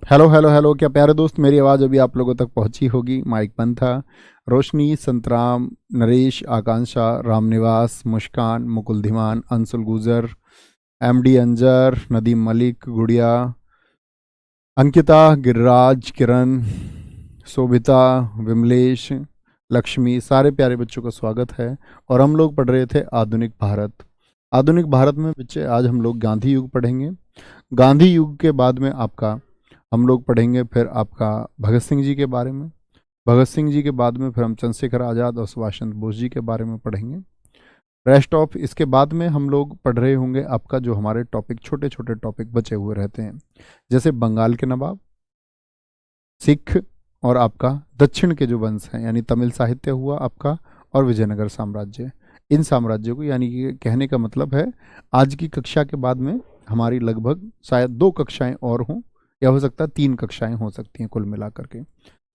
Hello hello hello, क्या प्यारे दोस्त, मेरी आवाज़ अभी आप लोगों तक पहुंची होगी। माइक बंद था। रोशनी, संतराम, नरेश, आकांक्षा, रामनिवास, मुस्कान, मुकुल धीमान, अंशुल गुजर, एमडी अंजर, नदीम मलिक, गुड़िया, अंकिता, गिरिराज, किरण, शोभिता, विमलेश, लक्ष्मी, सारे प्यारे बच्चों का स्वागत है। और हम लोग पढ़ रहे थे आधुनिक भारत। आधुनिक भारत में बच्चे आज हम लोग गांधी युग पढ़ेंगे। गांधी युग के बाद में आपका हम लोग पढ़ेंगे फिर आपका भगत सिंह जी के बारे में। भगत सिंह जी के बाद में फिर हम चंद्रशेखर आज़ाद और सुभाष चंद्र बोस जी के बारे में पढ़ेंगे। रेस्ट ऑफ इसके बाद में हम लोग पढ़ रहे होंगे आपका जो हमारे टॉपिक, छोटे छोटे टॉपिक बचे हुए रहते हैं, जैसे बंगाल के नवाब, सिख, और आपका दक्षिण के जो वंश हैं यानी तमिल साहित्य हुआ आपका, और विजयनगर साम्राज्य। इन साम्राज्यों को, यानी कि कहने का मतलब है आज की कक्षा के बाद में हमारी लगभग शायद 2 कक्षाएं और हों, या हो सकता है 3 कक्षाएं हो सकती हैं कुल मिला करके।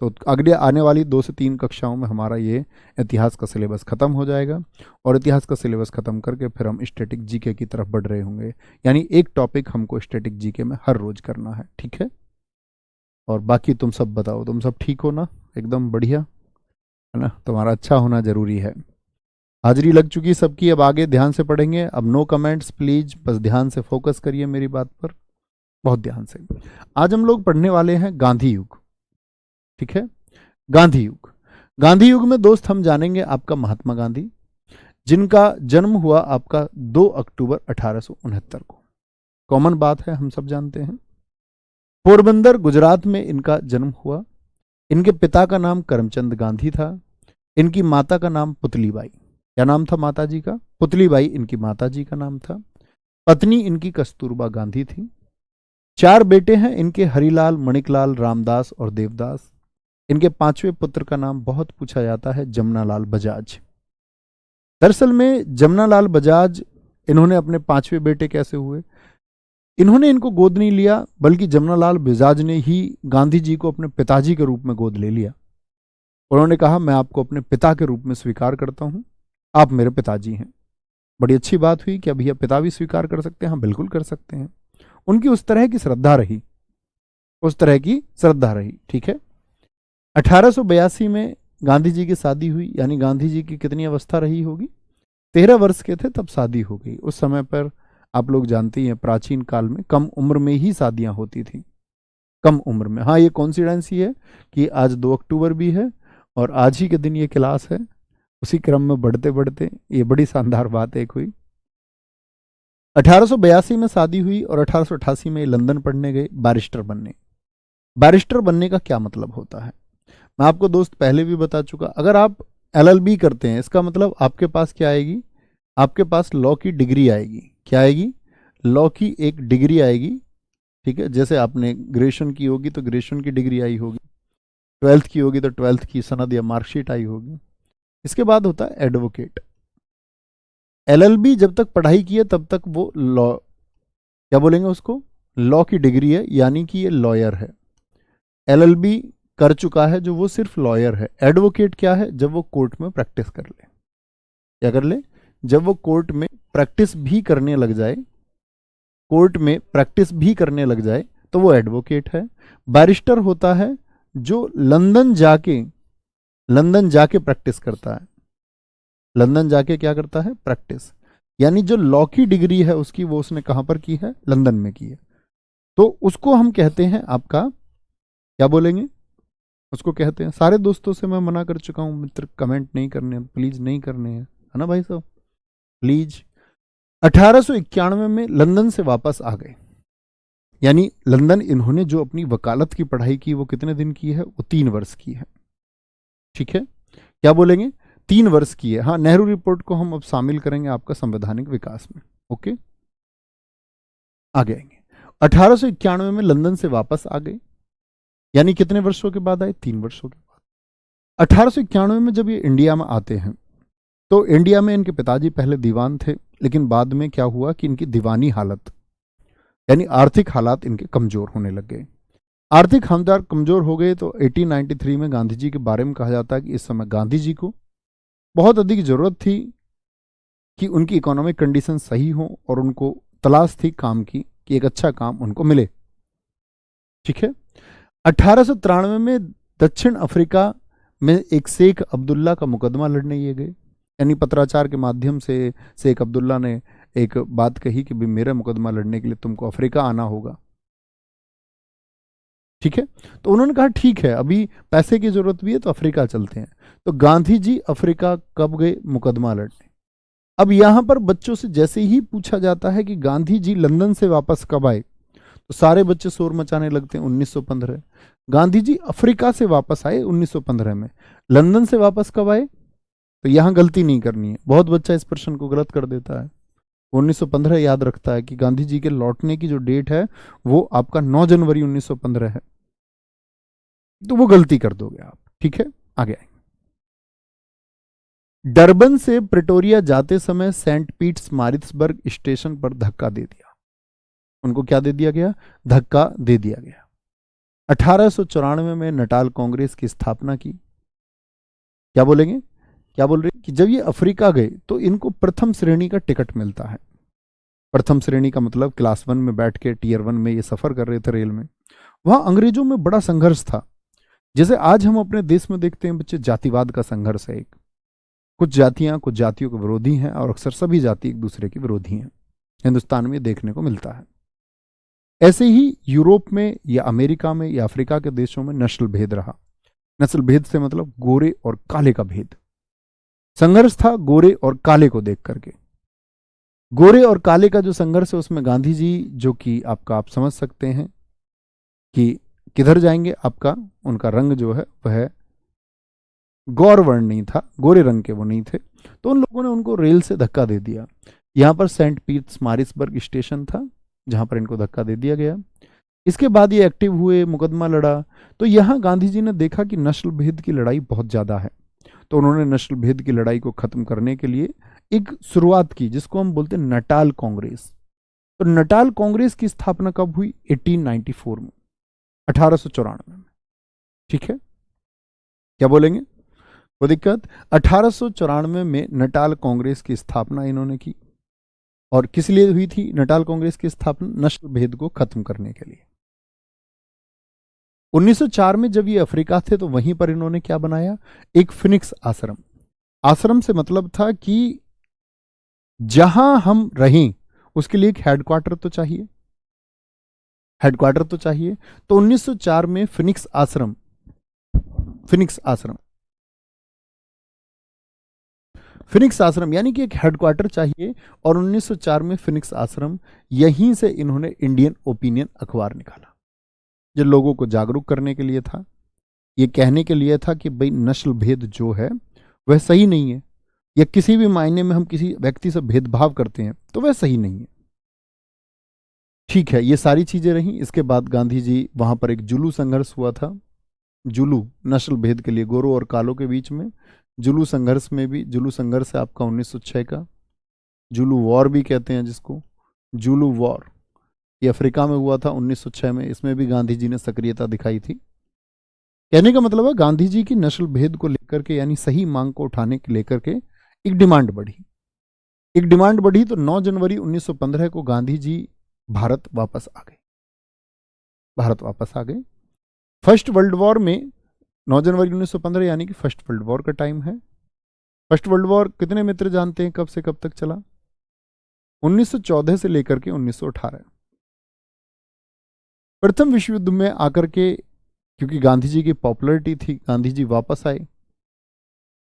तो अगले आने वाली 2 से 3 कक्षाओं में हमारा ये इतिहास का सिलेबस ख़त्म हो जाएगा। और इतिहास का सिलेबस ख़त्म करके फिर हम स्टैटिक जीके की तरफ बढ़ रहे होंगे। यानी एक टॉपिक हमको स्टैटिक जीके में हर रोज़ करना है, ठीक है। और बाकी तुम सब बताओ, तुम सब ठीक हो ना? एकदम बढ़िया है ना? तुम्हारा अच्छा होना ज़रूरी है। हाजिरी लग चुकी सबकी, अब आगे ध्यान से पढ़ेंगे। अब नो कमेंट्स प्लीज, बस ध्यान से फोकस करिए मेरी बात पर, बहुत ध्यान से। आज हम लोग पढ़ने वाले हैं गांधी युग, ठीक है। गांधी युग, गांधी युग में दोस्त हम जानेंगे आपका महात्मा गांधी, जिनका जन्म हुआ आपका 2 अक्टूबर 1869 को। कॉमन बात है, हम सब जानते हैं। पोरबंदर गुजरात में इनका जन्म हुआ। इनके पिता का नाम करमचंद गांधी था। इनकी माता का नाम पुतलीबाई। क्या नाम था माता जी का? पुतलीबाई इनकी माता जी का नाम था। पत्नी इनकी कस्तूरबा गांधी थी। 4 बेटे हैं इनके, हरिलाल, मणिकलाल, रामदास और देवदास। इनके 5वें पुत्र का नाम बहुत पूछा जाता है, जमनालाल बजाज। दरअसल में जमनालाल बजाज, इन्होंने अपने 5वें बेटे कैसे हुए? इन्होंने इनको गोद नहीं लिया, बल्कि जमनालाल बजाज ने ही गांधी जी को अपने पिताजी के रूप में गोद ले लिया। उन्होंने कहा, मैं आपको अपने पिता के रूप में स्वीकार करता हूं, आप मेरे पिताजी हैं। बड़ी अच्छी बात हुई। क्या भैया पिता भी स्वीकार कर सकते हैं? हाँ, बिल्कुल कर सकते हैं। उनकी उस तरह की श्रद्धा रही, उस तरह की श्रद्धा रही, ठीक है। 1882 में गांधी जी की शादी हुई, यानी गांधी जी की कितनी अवस्था रही होगी? 13 वर्ष के थे तब शादी हो गई। उस समय पर आप लोग जानते ही हैं, प्राचीन काल में कम उम्र में ही शादियां होती थी, कम उम्र में। हाँ, ये कॉन्सिडेंसी है कि आज 2 अक्टूबर भी है और आज ही के दिन ये क्लास है। उसी क्रम में बढ़ते बढ़ते ये बड़ी शानदार बात एक हुई। 1882 में शादी हुई और 1888 में लंदन पढ़ने गए बैरिस्टर बनने। बैरिस्टर बनने का क्या मतलब होता है, मैं आपको दोस्त पहले भी बता चुका। अगर आप एलएलबी करते हैं, इसका मतलब आपके पास क्या आएगी? आपके पास लॉ की डिग्री आएगी। क्या आएगी? लॉ की एक डिग्री आएगी, ठीक है। जैसे आपने ग्रेजुएशन की होगी तो ग्रेजुएशन की डिग्री आई होगी, 12th की होगी तो 12th की सनद या मार्कशीट आई होगी। इसके बाद होता है एडवोकेट। एलएलबी जब तक पढ़ाई की है तब तक वो लॉ, क्या बोलेंगे उसको, लॉ की डिग्री है, यानी कि ये लॉयर है। एलएलबी कर चुका है जो, वो सिर्फ लॉयर है। एडवोकेट क्या है? जब वो कोर्ट में प्रैक्टिस कर ले। क्या कर ले? जब वो कोर्ट में प्रैक्टिस भी करने लग जाए, कोर्ट में प्रैक्टिस भी करने लग जाए तो वो एडवोकेट है। बैरिस्टर होता है जो लंदन जाके प्रैक्टिस करता है। लंदन जाके क्या करता है? प्रैक्टिस। यानी जो लॉ की डिग्री है उसकी, वो उसने कहां पर की है? लंदन में की है। तो उसको हम कहते हैं आपका, क्या बोलेंगे उसको? कहते हैं, सारे दोस्तों से मैं मना कर चुका हूं मित्र, कमेंट नहीं करने, प्लीज नहीं करने हैं, है ना भाई साहब, प्लीज। 1891 में लंदन से वापस आ गए। यानी लंदन इन्होंने जो अपनी वकालत की पढ़ाई की, वो कितने दिन की है? वो 3 वर्ष की है, ठीक है। क्या बोलेंगे? 3 वर्ष की है। हाँ, नेहरू रिपोर्ट को हम अब शामिल करेंगे आपका संवैधानिक विकास में, ओके। आगे आएंगे। 1891 में लंदन से वापस आ गए, यानी कितने वर्षों के बाद आए? 3 वर्षों के बाद। 1891 में जब ये इंडिया में आते हैं, तो इंडिया में इनके पिताजी पहले दीवान थे, लेकिन बाद में क्या हुआ कि इनकी दीवानी हालत, यानी आर्थिक हालात इनके कमजोर होने लग गए। आर्थिक हालात कमजोर हो गए तो 1893 में गांधी जी के बारे में कहा जाता है कि इस समय गांधी जी को बहुत अधिक जरूरत थी कि उनकी इकोनॉमिक कंडीशन सही हो, और उनको तलाश थी काम की, कि एक अच्छा काम उनको मिले, ठीक है। 1893 में दक्षिण अफ्रीका में एक शेख अब्दुल्ला का मुकदमा लड़ने ये गए, यानी पत्राचार के माध्यम से शेख अब्दुल्ला ने एक बात कही कि भाई मेरा मुकदमा लड़ने के लिए तुमको अफ्रीका आना होगा। ठीक है, तो उन्होंने कहा ठीक है, अभी पैसे की जरूरत भी है तो अफ्रीका चलते हैं। तो गांधी जी अफ्रीका कब गए मुकदमा लड़ने। अब यहां पर बच्चों से जैसे ही पूछा जाता है कि गांधी जी लंदन से वापस कब आए, तो सारे बच्चे शोर मचाने लगते हैं 1915। गांधी जी अफ्रीका से वापस आए 1915 में। लंदन से वापस कब आए, तो यहां गलती नहीं करनी है, बहुत बच्चा इस प्रश्न को गलत कर देता है। 1915 याद रखता है कि गांधी जी के लौटने की जो डेट है वो आपका 9 जनवरी 1915 है, तो वो गलती कर दोगे आप। ठीक है, आगे आएंगे। डरबन से प्रिटोरिया जाते समय सेंट पीट्स मारिट्सबर्ग स्टेशन पर धक्का दे दिया। उनको क्या दे दिया गया, धक्का दे दिया गया। 1894 में नटाल कांग्रेस की स्थापना की। क्या बोलेंगे, क्या बोल रहे कि जब ये अफ्रीका गए तो इनको प्रथम श्रेणी का टिकट मिलता है। प्रथम श्रेणी का मतलब क्लास 1 में बैठ के टियर 1 में ये सफर कर रहे थे रेल में। वहां अंग्रेजों में बड़ा संघर्ष था, जैसे आज हम अपने देश में देखते हैं बच्चे, जातिवाद का संघर्ष है एक। कुछ जातियां कुछ जातियों के विरोधी हैं और अक्सर सभी जाति एक दूसरे के विरोधी हैं, हिंदुस्तान में देखने को मिलता है। ऐसे ही यूरोप में या अमेरिका में या अफ्रीका के देशों में नस्ल भेद रहा। नस्ल भेद से मतलब गोरे और काले का भेद, संघर्ष था गोरे और काले को देख करके। गोरे और काले का जो संघर्ष है उसमें गांधी जी, जो कि आपका आप समझ सकते हैं कि किधर जाएंगे, आपका उनका रंग जो है वह गौर वर्ण नहीं था, गोरे रंग के वो नहीं थे, तो उन लोगों ने उनको रेल से धक्का दे दिया। यहां पर सेंट पीट्स मारिट्सबर्ग स्टेशन था जहां पर इनको धक्का दे दिया गया। इसके बाद ये एक्टिव हुए, मुकदमा लड़ा। तो यहां गांधी जी ने देखा कि नस्ल भेद की लड़ाई बहुत ज्यादा है, तो उन्होंने नस्ल भेद की लड़ाई को खत्म करने के लिए एक शुरुआत की जिसको हम बोलते हैं नटाल कांग्रेस। तो नटाल कांग्रेस की स्थापना कब हुई, 1894 में, 1894 में। ठीक है, क्या बोलेंगे, वो दिक्कत। 1894 में नटाल कांग्रेस की स्थापना इन्होंने की। और किस लिए हुई थी नटाल कांग्रेस की स्थापना, नस्ल भेद को खत्म करने के लिए। 1904 में जब ये अफ्रीका थे तो वहीं पर इन्होंने क्या बनाया, एक फिनिक्स आश्रम। आश्रम से मतलब था कि जहां हम रहें उसके लिए एक हेडक्वार्टर तो चाहिए, हेडक्वार्टर तो चाहिए। तो 1904 में फिनिक्स आश्रम, फिनिक्स आश्रम, फिनिक्स आश्रम यानी कि एक हेडक्वार्टर चाहिए। और 1904 में फिनिक्स आश्रम, यहीं से इन्होंने इंडियन ओपिनियन अखबार निकाला, जो लोगों को जागरूक करने के लिए था। ये कहने के लिए था कि भाई नस्ल भेद जो है वह सही नहीं है, या किसी भी मायने में हम किसी व्यक्ति से भेदभाव करते हैं तो वह सही नहीं है। ठीक है, ये सारी चीजें रहीं। इसके बाद गांधी जी, वहां पर एक जुलू संघर्ष हुआ था, जुलू नस्ल भेद के लिए गोरों और कालों के बीच में। जुलू संघर्ष में भी, जुलू संघर्ष है आपका 1906 का, जुलू वॉर भी कहते हैं जिसको, जुलू वॉर, ये अफ्रीका में हुआ था 1906 में। इसमें भी गांधी जी ने सक्रियता दिखाई थी। कहने का मतलब है गांधी जी की नस्ल भेद को लेकर के, यानी सही मांग को उठाने के लेकर के एक डिमांड बढ़ी, एक डिमांड बढ़ी। तो 9 जनवरी 1915 को गांधी जी भारत वापस आ गए, भारत वापस आ गए। फर्स्ट वर्ल्ड वॉर में 9 जनवरी 1915 यानी कि फर्स्ट वर्ल्ड वॉर का टाइम है। फर्स्ट वर्ल्ड वॉर कितने मित्र जानते हैं कब से कब तक चला, 1914 से लेकर के 1918। प्रथम विश्व युद्ध में आकर के, क्योंकि गांधी जी की पॉपुलैरिटी थी, गांधी जी वापस आए।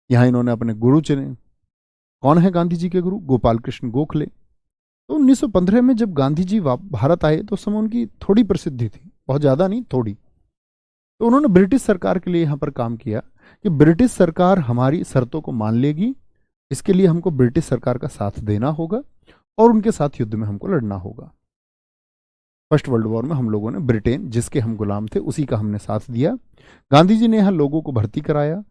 यहां इन्होंने अपने गुरु चुने। कौन है गांधी जी के गुरु, गोपाल कृष्ण गोखले। तो 1915 में जब गांधी जी भारत आए तो उस समय उनकी थोड़ी प्रसिद्धि थी, बहुत ज्यादा नहीं, थोड़ी। तो उन्होंने ब्रिटिश सरकार के लिए यहां पर काम किया कि ब्रिटिश सरकार हमारी शर्तों को मान लेगी, इसके लिए हमको ब्रिटिश सरकार का साथ देना होगा और उनके साथ युद्ध में हमको लड़ना होगा। फर्स्ट वर्ल्ड वॉर में हम लोगों ने ब्रिटेन, जिसके हम गुलाम थे, उसी का हमने साथ दिया। गांधी जी ने यहाँ लोगों को भर्ती कराया।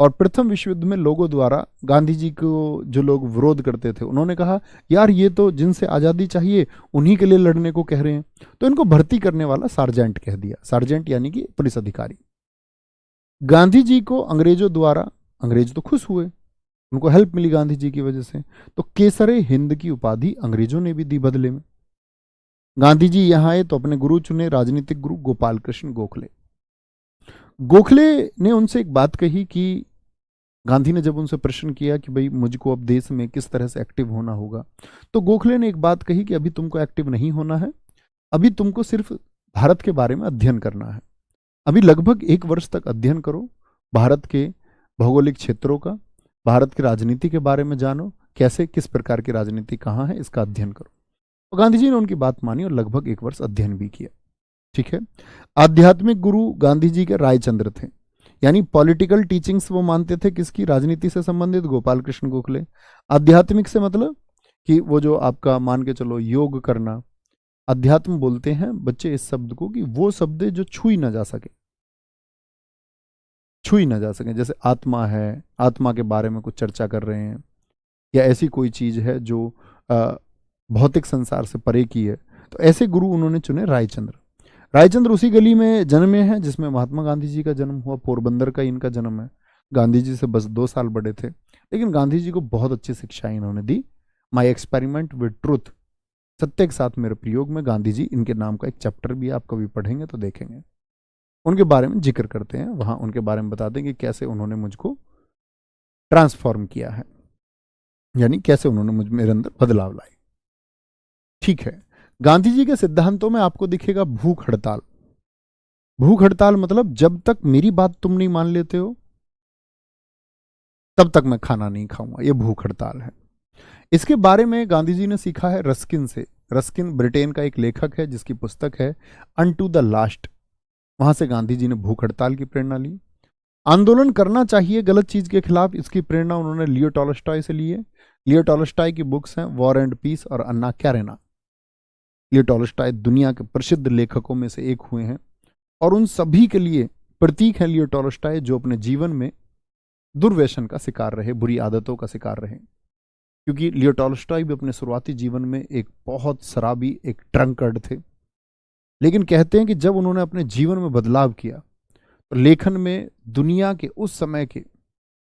और प्रथम विश्व युद्ध में लोगों द्वारा गांधी जी को जो लोग विरोध करते थे, उन्होंने कहा यार ये तो जिनसे आज़ादी चाहिए उन्हीं के लिए लड़ने को कह रहे हैं, तो इनको भर्ती करने वाला सार्जेंट कह दिया। सार्जेंट यानी कि पुलिस अधिकारी। गांधी जी को अंग्रेजों द्वारा, अंग्रेज तो खुश हुए, उनको हेल्प मिली गांधी जी की वजह से, तो केसरे हिंद की उपाधि अंग्रेजों ने भी दी बदले में। गांधी जी यहां आए तो अपने गुरु चुने, राजनीतिक गुरु गोपाल कृष्ण गोखले। गोखले ने उनसे एक बात कही कि गांधी ने जब उनसे प्रश्न किया कि भाई मुझको अब देश में किस तरह से एक्टिव होना होगा, तो गोखले ने एक बात कही कि अभी तुमको एक्टिव नहीं होना है, अभी तुमको सिर्फ भारत के बारे में अध्ययन करना है। अभी लगभग 1 वर्ष तक अध्ययन करो, भारत के भौगोलिक क्षेत्रों का, भारत की राजनीति के बारे में जानो, कैसे किस प्रकार की राजनीति कहाँ है, इसका अध्ययन करो। तो गांधी जी ने उनकी बात मानी और लगभग 1 वर्ष अध्ययन भी किया। ठीक है। आध्यात्मिक गुरु गांधी जी के रायचंद्र थे, यानी पॉलिटिकल टीचिंग्स वो मानते थे किसकी, राजनीति से संबंधित, गोपाल कृष्ण गोखले। आध्यात्मिक से मतलब कि वो जो आपका मान के चलो योग करना, अध्यात्म बोलते हैं बच्चे इस शब्द को कि वो शब्द जो छुई ना जा सके, छुई ना जा सके, जैसे आत्मा है, आत्मा के बारे में कुछ चर्चा कर रहे हैं, या ऐसी कोई चीज है जो भौतिक संसार से परे की है, तो ऐसे गुरु उन्होंने चुने रायचंद्र। रायचंद्र उसी गली में जन्मे हैं जिसमें महात्मा गांधी जी का जन्म हुआ, पोरबंदर का इनका जन्म है। गांधी जी से बस 2 साल बड़े थे, लेकिन गांधी जी को बहुत अच्छी शिक्षाएं इन्होंने दी। माई एक्सपेरिमेंट विद ट्रूथ, सत्य के साथ मेरे प्रयोग में, गांधी जी इनके नाम का एक चैप्टर भी आप कभी पढ़ेंगे तो देखेंगे, उनके बारे में जिक्र करते हैं वहां, उनके बारे में बता देंगे कैसे उन्होंने मुझको ट्रांसफॉर्म किया है, यानी कैसे उन्होंने मेरे अंदर बदलाव लाए। ठीक है। गांधी जी के सिद्धांतों में आपको दिखेगा भूख हड़ताल। भूख हड़ताल मतलब जब तक मेरी बात तुम नहीं मान लेते हो तब तक मैं खाना नहीं खाऊंगा, ये भूख हड़ताल है। इसके बारे में गांधी जी ने सीखा है रस्किन से। रस्किन ब्रिटेन का एक लेखक है जिसकी पुस्तक है अनटू द लास्ट, वहां से गांधी जी ने भूख हड़ताल की प्रेरणा ली। आंदोलन करना चाहिए गलत चीज के खिलाफ, इसकी प्रेरणा उन्होंने लियो टॉलस्टॉय से ली है। लियो टॉलस्टॉय की बुक्स हैं वॉर एंड पीस और अन्ना कैरेना। लियो टॉलस्टॉय दुनिया के प्रसिद्ध लेखकों में से एक हुए हैं और उन सभी के लिए प्रतीक है लियो टॉलस्टॉय, जो अपने जीवन में दुर्व्यसन का शिकार रहे, बुरी आदतों का शिकार रहे। क्योंकि लियो टॉलस्टॉय भी अपने शुरुआती जीवन में एक बहुत शराबी, एक ड्रंकर्ड थे, लेकिन कहते हैं कि जब उन्होंने अपने जीवन में बदलाव किया तो लेखन में दुनिया के उस समय के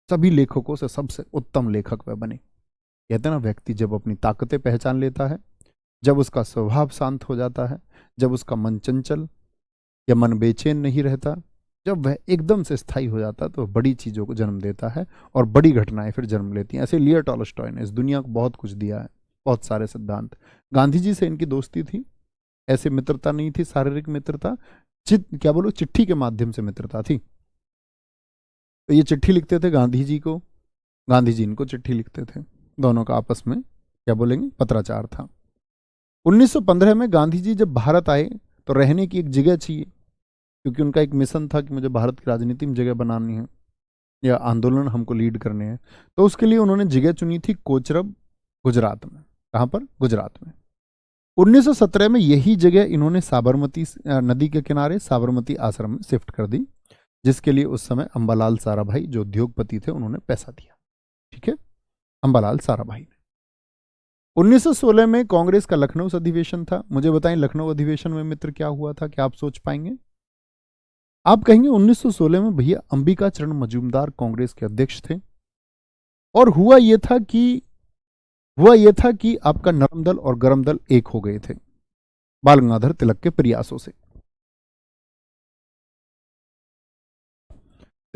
सभी लेखकों से सबसे उत्तम लेखक वह बने। कहते हैं ना, व्यक्ति जब अपनी ताकतें पहचान लेता है, जब उसका स्वभाव शांत हो जाता है, जब उसका मन चंचल या मन बेचैन नहीं रहता, जब वह एकदम से स्थायी हो जाता है तो वह बड़ी चीज़ों को जन्म देता है और बड़ी घटनाएं फिर जन्म लेती हैं। ऐसे लियो टॉलस्टॉय ने इस दुनिया को बहुत कुछ दिया है, बहुत सारे सिद्धांत। गांधी जी से इनकी दोस्ती थी, ऐसे मित्रता नहीं थी शारीरिक मित्रता, क्या बोलो, चिट्ठी के माध्यम से मित्रता थी। तो ये चिट्ठी लिखते थे गांधी जी को, गांधी जी इनको चिट्ठी लिखते थे, दोनों का आपस में क्या बोलेंगे पत्राचार था। 1915 में गांधी जी जब भारत आए तो रहने की एक जगह चाहिए, क्योंकि उनका एक मिशन था कि मुझे भारत की राजनीति में जगह बनानी है या आंदोलन हमको लीड करने हैं। तो उसके लिए उन्होंने जगह चुनी थी कोचरब, गुजरात में। कहाँ पर? गुजरात में। 1917 में यही जगह इन्होंने साबरमती नदी के किनारे साबरमती आश्रम में शिफ्ट कर दी, जिसके लिए उस समय अंबालाल साराभाई जो उद्योगपति थे उन्होंने पैसा दिया। ठीक है, अंबालाल साराभाई ने। 1916 में कांग्रेस का लखनऊ अधिवेशन था। मुझे बताएं लखनऊ अधिवेशन में मित्र क्या हुआ था, क्या आप सोच पाएंगे? आप कहेंगे 1916 में भैया अंबिका चरण मजूमदार कांग्रेस के अध्यक्ष थे और हुआ यह था कि आपका नरम दल और गरम दल एक हो गए थे बाल गंगाधर तिलक के प्रयासों से।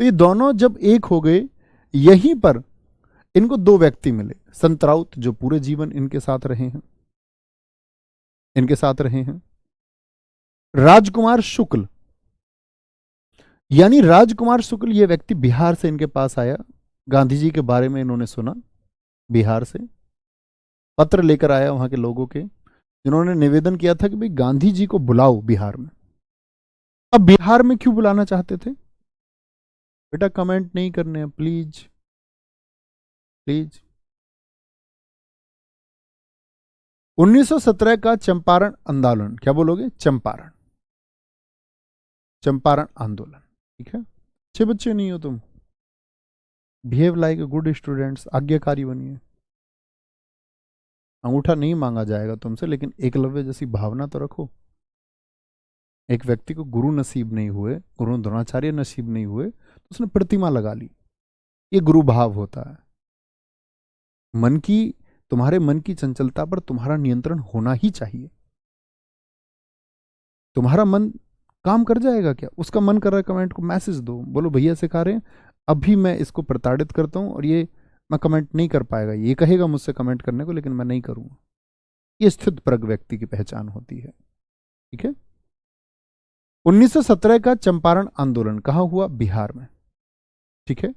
तो ये दोनों जब एक हो गए, यहीं पर इनको 2 व्यक्ति मिले, संत राउत जो पूरे जीवन इनके साथ रहे हैं, राजकुमार शुक्ल, यानी राजकुमार शुक्ल ये व्यक्ति बिहार से इनके पास आया, गांधी जी के बारे में इन्होंने सुना, बिहार से पत्र लेकर आया वहां के लोगों के, जिन्होंने निवेदन किया था कि भाई गांधी जी को बुलाओ बिहार में। अब बिहार में क्यों बुलाना चाहते थे? बेटा कमेंट नहीं करने हैं प्लीज प्लीज। 1917 का चंपारण आंदोलन, क्या बोलोगे? चंपारण आंदोलन। ठीक है, अच्छे बच्चे नहीं हो तुम, behave like a good students, आज्ञाकारी बनिए। अंगूठा नहीं मांगा जाएगा तुमसे, लेकिन एकलव्य जैसी भावना तो रखो। एक व्यक्ति को गुरु नसीब नहीं हुए, गुरु द्रोणाचार्य नसीब नहीं हुए, तो उसने प्रतिमा लगा ली, ये गुरु भाव होता है। तुम्हारे मन की चंचलता पर तुम्हारा नियंत्रण होना ही चाहिए। तुम्हारा मन काम कर जाएगा क्या? उसका मन कर रहा है कमेंट को मैसेज दो, बोलो भैया सिखा रहे हैं, अभी मैं इसको प्रताड़ित करता हूँ और ये मैं कमेंट नहीं कर पाएगा, ये कहेगा मुझसे कमेंट करने को लेकिन मैं नहीं करूँगा। ये स्थित प्रज्ञ व्यक्ति की पहचान होती है। ठीक है। 1917 का चंपारण आंदोलन कहाँ हुआ? बिहार में। ठीक है।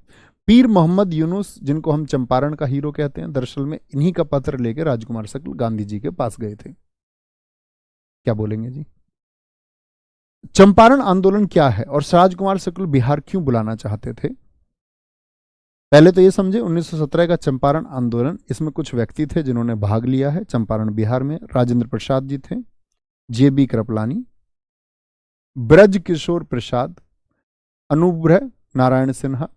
पीर मोहम्मद यूनुस, जिनको हम चंपारण का हीरो कहते हैं, दरअसल में इन्हीं का पत्र लेकर राजकुमार शुक्ल गांधी जी के पास गए थे। क्या बोलेंगे जी? चंपारण आंदोलन क्या है और राजकुमार शुक्ल बिहार क्यों बुलाना चाहते थे? पहले तो ये समझे, 1917 का चंपारण आंदोलन, इसमें कुछ व्यक्ति थे जिन्होंने भाग लिया है। चंपारण बिहार में राजेंद्र प्रसाद जी थे, जेबी कृपलानी, ब्रज किशोर प्रसाद, अनुग्रह नारायण सिन्हा,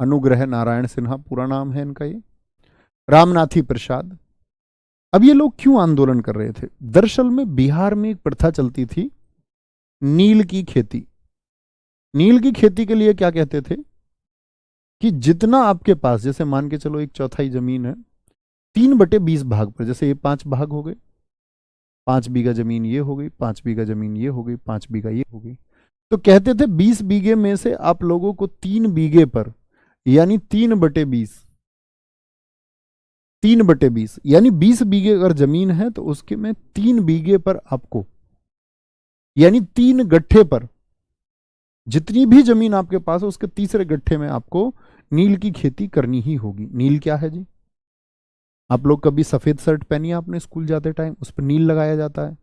अनुग्रह नारायण सिन्हा पूरा नाम है इनका, ये रामनाथी प्रसाद। अब ये लोग क्यों आंदोलन कर रहे थे? दरअसल में बिहार में एक प्रथा चलती थी, नील की खेती। नील की खेती के लिए क्या कहते थे कि जितना आपके पास, जैसे मान के चलो 1/4 जमीन है, 3/20 भाग पर, जैसे ये 5 भाग हो गए, 5 बीघा जमीन ये हो गई, 5 बीघा जमीन ये हो गई, 5 बीघा ये हो गई, तो कहते थे 20 बीघे में से आप लोगों को 3 बीघे पर, यानी 3/20, 3/20 यानी 20 बीघे अगर जमीन है तो उसके में 3 बीघे पर आपको, यानी 3 गट्ठे पर, जितनी भी जमीन आपके पास है उसके तीसरे गट्ठे में आपको नील की खेती करनी ही होगी। नील क्या है जी? आप लोग कभी सफेद शर्ट पहनी है आपने स्कूल जाते टाइम, उस पर नील लगाया जाता है,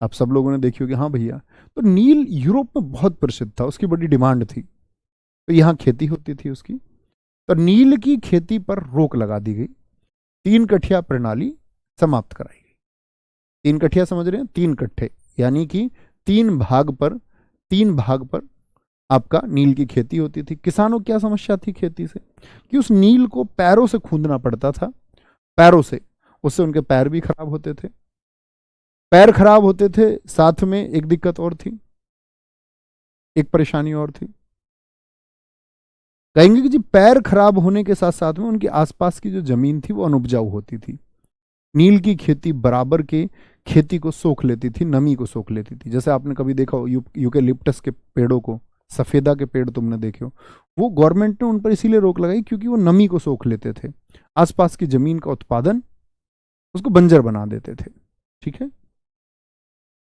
आप सब लोगों ने देखी होगी। हाँ भैया, तो नील यूरोप में बहुत प्रसिद्ध था, उसकी बड़ी डिमांड थी, तो यहां खेती होती थी उसकी। तो नील की खेती पर रोक लगा दी गई, 3 कठिया प्रणाली समाप्त कराई गई। 3 कठिया समझ रहे हैं? 3 कट्ठे, यानी कि 3 भाग पर आपका नील की खेती होती थी। किसानों की क्या समस्या थी खेती से, कि उस नील को पैरों से खूंदना पड़ता था, पैरों से, उससे उनके पैर भी खराब होते थे। पैर खराब होते थे, साथ में एक दिक्कत और थी, एक परेशानी और थी। कहेंगे कि जी पैर खराब होने के साथ साथ में उनके आसपास की जो जमीन थी वो अनुपजाऊ होती थी। नील की खेती बराबर के खेती को सोख लेती थी, नमी को सोख लेती थी। जैसे आपने कभी देखा हो यूकेलिप्टस के पेड़ों को, सफेदा के पेड़ तुमने देखे हो, वो गवर्नमेंट ने उन पर इसीलिए रोक लगाई क्योंकि वो नमी को सोख लेते थे, आसपास की जमीन का उत्पादन उसको बंजर बना देते थे। ठीक है।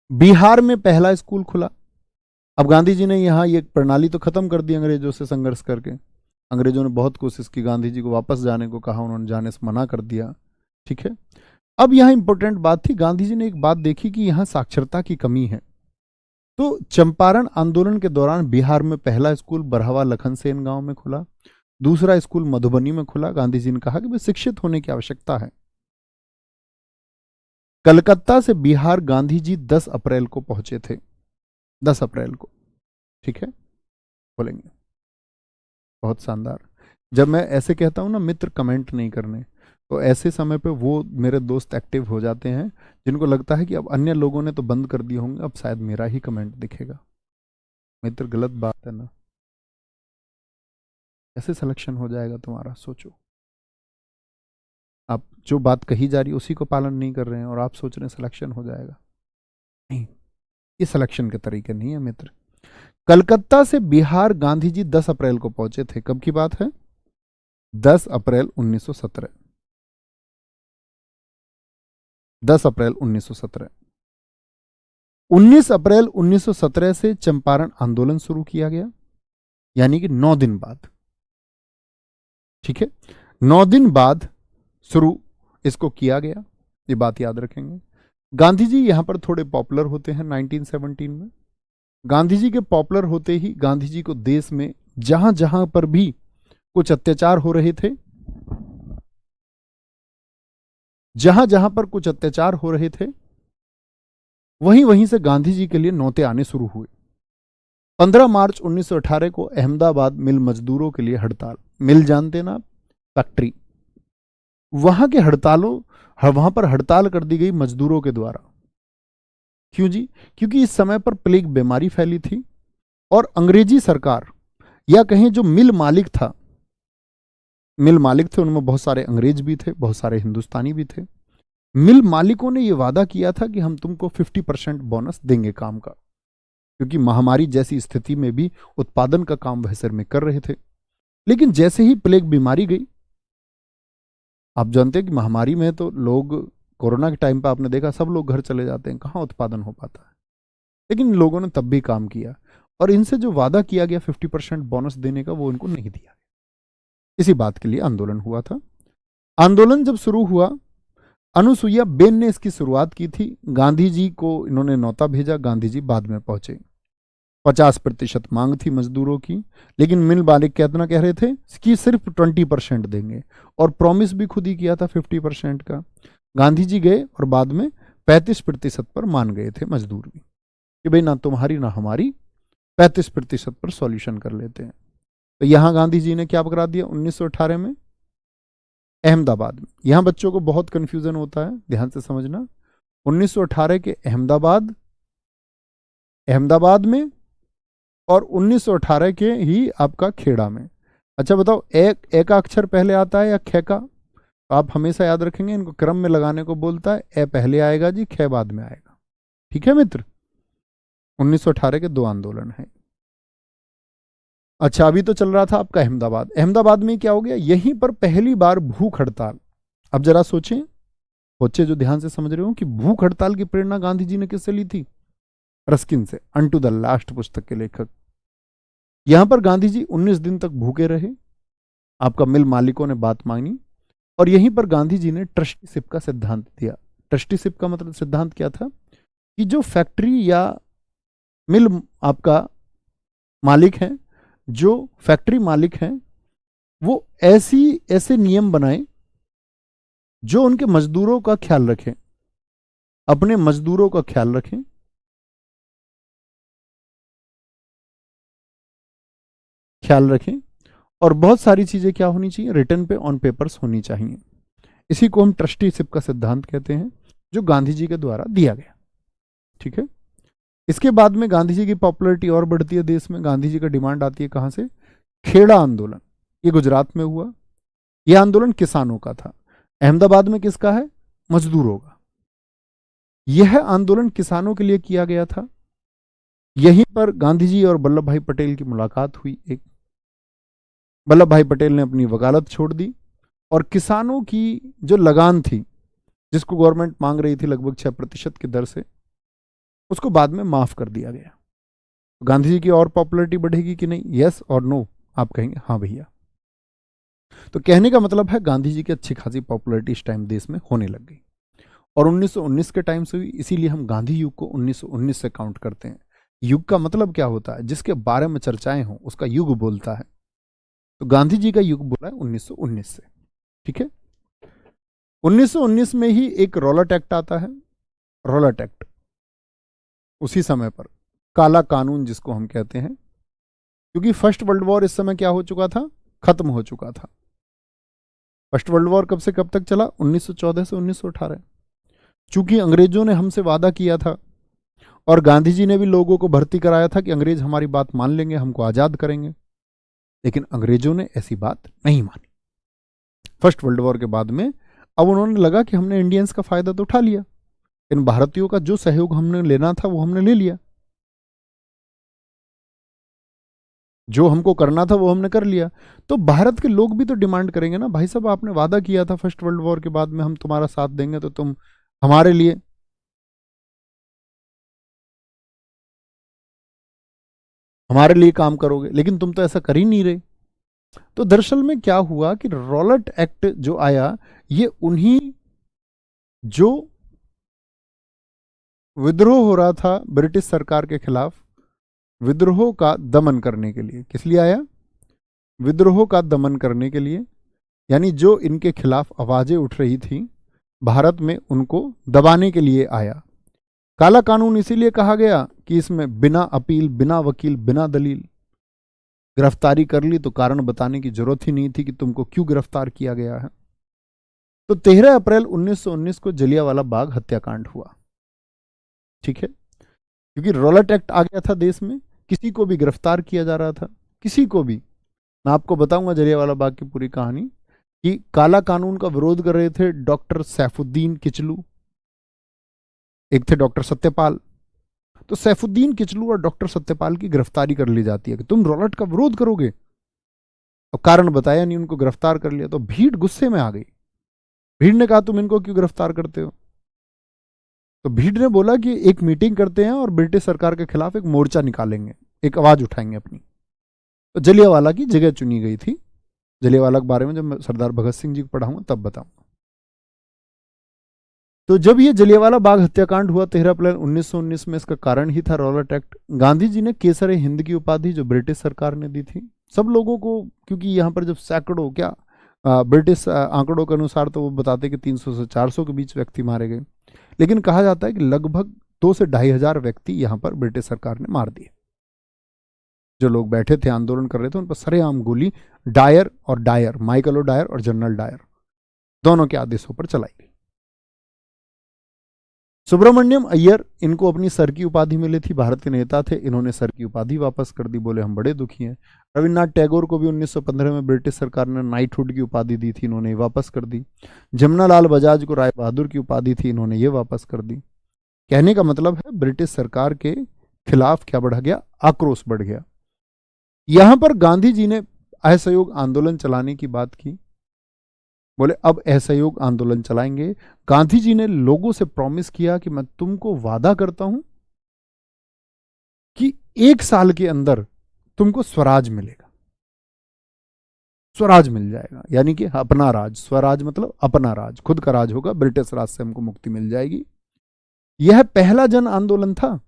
बिहार में पहला स्कूल खुला। अब गांधी जी ने यहाँ ये प्रणाली तो खत्म कर दी अंग्रेजों से संघर्ष करके, अंग्रेजों ने बहुत कोशिश की, गांधी जी को वापस जाने को कहा, उन्होंने जाने से मना कर दिया। ठीक है। अब यहाँ इंपॉर्टेंट बात थी, गांधी जी ने एक बात देखी कि यहाँ साक्षरता की कमी है, तो चंपारण आंदोलन के दौरान बिहार में पहला स्कूल बरहवा लखनसेन गांव में खुला, दूसरा स्कूल मधुबनी में खुला। गांधी जी ने कहा कि भाई शिक्षित होने की आवश्यकता है। कलकत्ता से बिहार गांधी जी 10 अप्रैल को पहुंचे थे, 10 अप्रैल को। ठीक है, बोलेंगे बहुत शानदार। जब मैं ऐसे कहता हूं ना मित्र कमेंट नहीं करने, तो ऐसे समय पे वो मेरे दोस्त एक्टिव हो जाते हैं जिनको लगता है कि अब अन्य लोगों ने तो बंद कर दिए होंगे, अब शायद मेरा ही कमेंट दिखेगा। मित्र गलत बात है ना, ऐसे सिलेक्शन हो जाएगा तुम्हारा। सोचो, आप जो बात कही जा रही है उसी को पालन नहीं कर रहे हैं और आप सोच रहे हैं सिलेक्शन हो जाएगा। नहीं, ये सिलेक्शन के तरीके नहीं है मित्र। कलकत्ता से बिहार गांधी जी 10 अप्रैल को पहुंचे थे। कब की बात है? 10 अप्रैल 1917। 10 अप्रैल 1917। 19 अप्रैल 1917 से चंपारण आंदोलन शुरू किया गया, यानी कि 9 दिन बाद। ठीक है, 9 दिन बाद शुरू इसको किया गया, ये बात याद रखेंगे। गांधी जी यहां पर थोड़े पॉपुलर होते हैं 1917 में। गांधी जी के पॉपुलर होते ही गांधी जी को देश में जहां जहां पर भी कुछ अत्याचार हो रहे थे, जहां जहां पर कुछ अत्याचार हो रहे थे, वहीं वहीं से गांधी जी के लिए नौते आने शुरू हुए। 15 मार्च 1918 को अहमदाबाद मिल मजदूरों के लिए हड़ताल, मिल जानते ना, फैक्ट्री, वहां के हड़तालों, वहां पर हड़ताल कर दी गई मजदूरों के द्वारा। क्यों जी? क्योंकि इस समय पर प्लेग बीमारी फैली थी और अंग्रेजी सरकार, या कहें जो मिल मालिक था, मिल मालिक थे उनमें बहुत सारे अंग्रेज भी थे, बहुत सारे हिंदुस्तानी भी थे। मिल मालिकों ने यह वादा किया था कि हम तुमको 50% बोनस देंगे काम का, क्योंकि महामारी जैसी स्थिति में भी उत्पादन का काम वह सिर में कर रहे थे। लेकिन जैसे ही प्लेग बीमारी गई, आप जानते हैं कि महामारी में तो लोग, कोरोना के टाइम पर आपने देखा सब लोग घर चले जाते हैं, कहाँ उत्पादन हो पाता है। लेकिन इन लोगों ने तब भी काम किया और इनसे जो वादा किया गया 50% बोनस देने का, वो इनको नहीं दिया। इसी बात के लिए आंदोलन हुआ था। आंदोलन जब शुरू हुआ, अनुसुईया बेन ने इसकी शुरुआत की थी। गांधी जी को इन्होंने न्योता भेजा, गांधी जी बाद में पहुंचे। 50% मांग थी मजदूरों की, लेकिन मिल मालिक कितना कह रहे थे कि सिर्फ 20% देंगे, और प्रॉमिस भी खुद ही किया था 50% का। गांधी जी गए और बाद में 35% पर मान गए थे मजदूर भी, कि भाई ना तुम्हारी ना हमारी, 35% पर सॉल्यूशन कर लेते हैं। तो यहां गांधी जी ने क्या करा दिया 1918 में, अहमदाबाद में। यहां बच्चों को बहुत कंफ्यूजन होता है, ध्यान से समझना। 1918 के अहमदाबाद में, और 1918 के ही आपका खेड़ा में। अच्छा बताओ, ए का अक्षर पहले आता है या खे का? तो आप हमेशा याद रखेंगे, इनको क्रम में लगाने को बोलता है। ए पहले आएगा जी, खे बाद में आएगा। ठीक है मित्र, 1918 के 2 आंदोलन है। अच्छा, अभी तो चल रहा था आपका अहमदाबाद। अहमदाबाद में क्या हो गया, यहीं पर पहली बार भूख हड़ताल। अब जरा सोचें, बच्चे जो ध्यान से समझ रहे हो, कि भूख हड़ताल की प्रेरणा गांधी जी ने किससे ली थी? रस्किन से, अनटू द लास्ट पुस्तक के लेखक। यहां पर गांधी जी 19 दिन तक भूखे रहे। आपका मिल मालिकों ने बात मानी, और यहीं पर गांधी जी ने ट्रस्टीशिप का सिद्धांत दिया। ट्रस्टीशिप का मतलब सिद्धांत क्या था, कि जो फैक्ट्री या मिल आपका मालिक है, जो फैक्ट्री मालिक हैं, वो ऐसे नियम बनाए जो उनके मजदूरों का ख्याल रखें, अपने मजदूरों का ख्याल रखें, और बहुत सारी चीजें क्या होनी चाहिए, रिटर्न पे ऑन पेपर्स होनी चाहिए। इसी को हम ट्रस्टीशिप का सिद्धांत कहते हैं, जो गांधी जी के द्वारा दिया गया। ठीक है, इसके बाद में गांधी जी की पॉपुलैरिटी और बढ़ती है देश में। गांधी जी का डिमांड आती है कहां से? खेड़ा आंदोलन, ये गुजरात में हुआ। यह आंदोलन किसानों का था। अहमदाबाद में किसका है? मजदूरों का। यह आंदोलन किसानों के लिए किया गया था। यहीं पर गांधी जी और वल्लभ भाई पटेल की मुलाकात हुई। एक वल्लभ भाई पटेल ने अपनी वकालत छोड़ दी, और किसानों की जो लगान थी, जिसको गवर्नमेंट मांग रही थी लगभग 6% की दर से, उसको बाद में माफ कर दिया गया। गांधी जी की और पॉपुलैरिटी बढ़ेगी कि नहीं? यस और नो? आप कहेंगे हाँ भैया। तो कहने का मतलब है, गांधी जी की अच्छी खासी पॉपुलैरिटी इस टाइम देश में होने लग गई, और 1919 के टाइम से हुई। इसीलिए हम गांधी युग को 1919 से काउंट करते हैं। युग का मतलब क्या होता है? जिसके बारे में चर्चाएं हों, उसका युग बोलता है। तो गांधी जी का युग बोला है 1919 से। ठीक है, 1919 में ही एक रॉलट एक्ट आता है। रॉलट एक्ट, उसी समय पर काला कानून जिसको हम कहते हैं, क्योंकि फर्स्ट वर्ल्ड वॉर इस समय क्या हो चुका था? खत्म हो चुका था। फर्स्ट वर्ल्ड वॉर कब से कब तक चला? 1914 से 1918। चूंकि अंग्रेजों ने हमसे वादा किया था, और गांधी जी ने भी लोगों को भर्ती कराया था कि अंग्रेज हमारी बात मान लेंगे, हमको आजाद करेंगे, लेकिन अंग्रेजों ने ऐसी बात नहीं मानी। फर्स्ट वर्ल्ड वॉर के बाद में अब उन्होंने लगा कि हमने इंडियंस का फायदा तो उठा लिया, इन भारतीयों का जो सहयोग हमने लेना था वो हमने ले लिया, जो हमको करना था वो हमने कर लिया। तो भारत के लोग भी तो डिमांड करेंगे ना, भाई साहब आपने वादा किया था फर्स्ट वर्ल्ड वॉर के बाद में हम तुम्हारा साथ देंगे, तो तुम हमारे लिए काम करोगे, लेकिन तुम तो ऐसा कर ही नहीं रहे। तो दरअसल में क्या हुआ कि रॉलट एक्ट जो आया, ये उन्हीं जो विद्रोह हो रहा था ब्रिटिश सरकार के खिलाफ, विद्रोह का दमन करने के लिए। किस लिए आया? विद्रोह का दमन करने के लिए, यानी जो इनके खिलाफ आवाजें उठ रही थी भारत में, उनको दबाने के लिए आया। काला कानून इसीलिए कहा गया कि इसमें बिना अपील, बिना वकील, बिना दलील गिरफ्तारी कर ली, तो कारण बताने की जरूरत ही नहीं थी कि तुमको क्यों गिरफ्तार किया गया है। तो 13 अप्रैल 1919 को जलियांवाला बाग हत्याकांड हुआ। ठीक है, क्योंकि रॉलट एक्ट आ गया था देश में, किसी को भी गिरफ्तार किया जा रहा था, किसी को भी। मैं आपको बताऊंगा जलियांवाला बाग की पूरी कहानी, कि काला कानून का विरोध कर रहे थे डॉक्टर सैफुद्दीन किचलू, एक थे डॉक्टर सत्यपाल। तो सैफुद्दीन किचलू और डॉक्टर सत्यपाल की गिरफ्तारी कर ली जाती है कि तुम रॉलेट का विरोध करोगे। अब कारण बताया नहीं, उनको गिरफ्तार कर लिया। तो भीड़ गुस्से में आ गई। भीड़ ने कहा तुम इनको क्यों गिरफ्तार करते हो? तो भीड़ ने बोला कि एक मीटिंग करते हैं और ब्रिटिश सरकार के खिलाफ एक मोर्चा निकालेंगे, एक आवाज उठाएंगे अपनी। तो जलियांवाला की जगह चुनी गई थी। जलियांवाला के बारे में जब मैं सरदार भगत सिंह जी को पढ़ाऊंगा तब बताऊंगा। तो जब ये जलियांवाला बाग हत्याकांड हुआ 13 अप्रैल 1919 में, इसका कारण ही था रॉलेट एक्ट। गांधी जी ने केसर हिंद की उपाधि जो ब्रिटिश सरकार ने दी थी सब लोगों को, क्योंकि यहाँ पर जब सैकड़ों क्या ब्रिटिश आंकड़ों के अनुसार तो वो बताते कि 300 से 400 के बीच व्यक्ति मारे गए, लेकिन कहा जाता है कि लगभग 2 से 2,500 व्यक्ति यहाँ पर ब्रिटिश सरकार ने मार दिए। जो लोग बैठे थे आंदोलन कर रहे थे उन पर सरेआम गोली डायर माइकल ओ डायर और जनरल डायर दोनों के आदेशों पर चलाई गई। सुब्रमण्यम अय्यर, इनको अपनी सर की उपाधि मिली थी, भारतीय नेता थे, इन्होंने सर की उपाधि वापस कर दी, बोले हम बड़े दुखी हैं। रविन्द्रनाथ टैगोर को भी 1915 में ब्रिटिश सरकार ने नाइटहुड की उपाधि दी थी, इन्होंने वापस कर दी। जमुनालाल बजाज को राय बहादुर की उपाधि थी, इन्होंने ये वापस कर दी। कहने का मतलब है ब्रिटिश सरकार के खिलाफ क्या बढ़ गया? आक्रोश बढ़ गया। यहां पर गांधी जी ने असहयोग आंदोलन चलाने की बात की, बोले अब असहयोग आंदोलन चलाएंगे। गांधी जी ने लोगों से प्रॉमिस किया कि मैं तुमको वादा करता हूं कि 1 साल के अंदर तुमको स्वराज मिलेगा, स्वराज मिल जाएगा, यानी कि अपना राज। स्वराज मतलब अपना राज, खुद का राज होगा, ब्रिटिश राज से हमको मुक्ति मिल जाएगी। यह पहला जन आंदोलन था,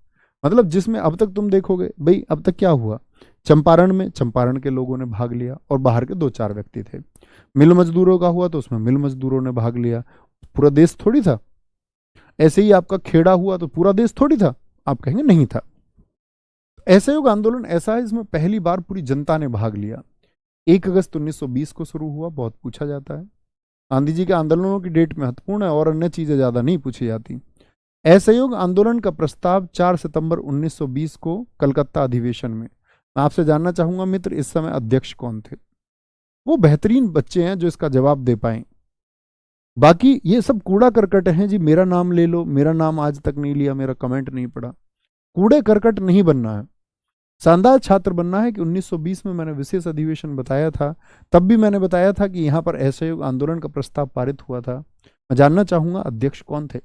मतलब जिसमें अब तक तुम देखोगे भाई अब तक क्या हुआ। चंपारण में चंपारण के लोगों ने भाग लिया और बाहर के 2-4 व्यक्ति थे। मिल मजदूरों का हुआ तो उसमें मिल मजदूरों ने भाग लिया, पूरा देश थोड़ी था। ऐसे ही आपका खेड़ा हुआ तो पूरा देश थोड़ी था, आप कहेंगे नहीं था। असहयोग आंदोलन ऐसा है इसमें पहली बार पूरी जनता ने भाग लिया। 1 अगस्त 1920 को शुरू हुआ, बहुत पूछा जाता है। गांधी जी के आंदोलनों की डेट महत्वपूर्ण है और अन्य चीजें ज्यादा नहीं पूछी जाती। असहयोग आंदोलन का प्रस्ताव 4 सितंबर 1920 को कलकत्ता अधिवेशन में। मैं आपसे जानना चाहूंगा मित्र, इस समय अध्यक्ष कौन थे? वो बेहतरीन बच्चे हैं जो इसका जवाब दे पाए। बाकी ये सब कूड़ा करकट हैं जी, मेरा नाम ले लो, मेरा नाम आज तक नहीं लिया, मेरा कमेंट नहीं पड़ा। कूड़े करकट नहीं बनना है, शानदार छात्र बनना है। कि 1920 में मैंने विशेष अधिवेशन बताया था, तब भी मैंने बताया था कि यहां पर असहयोग आंदोलन का प्रस्ताव पारित हुआ था। मैं जानना चाहूंगा अध्यक्ष कौन थे?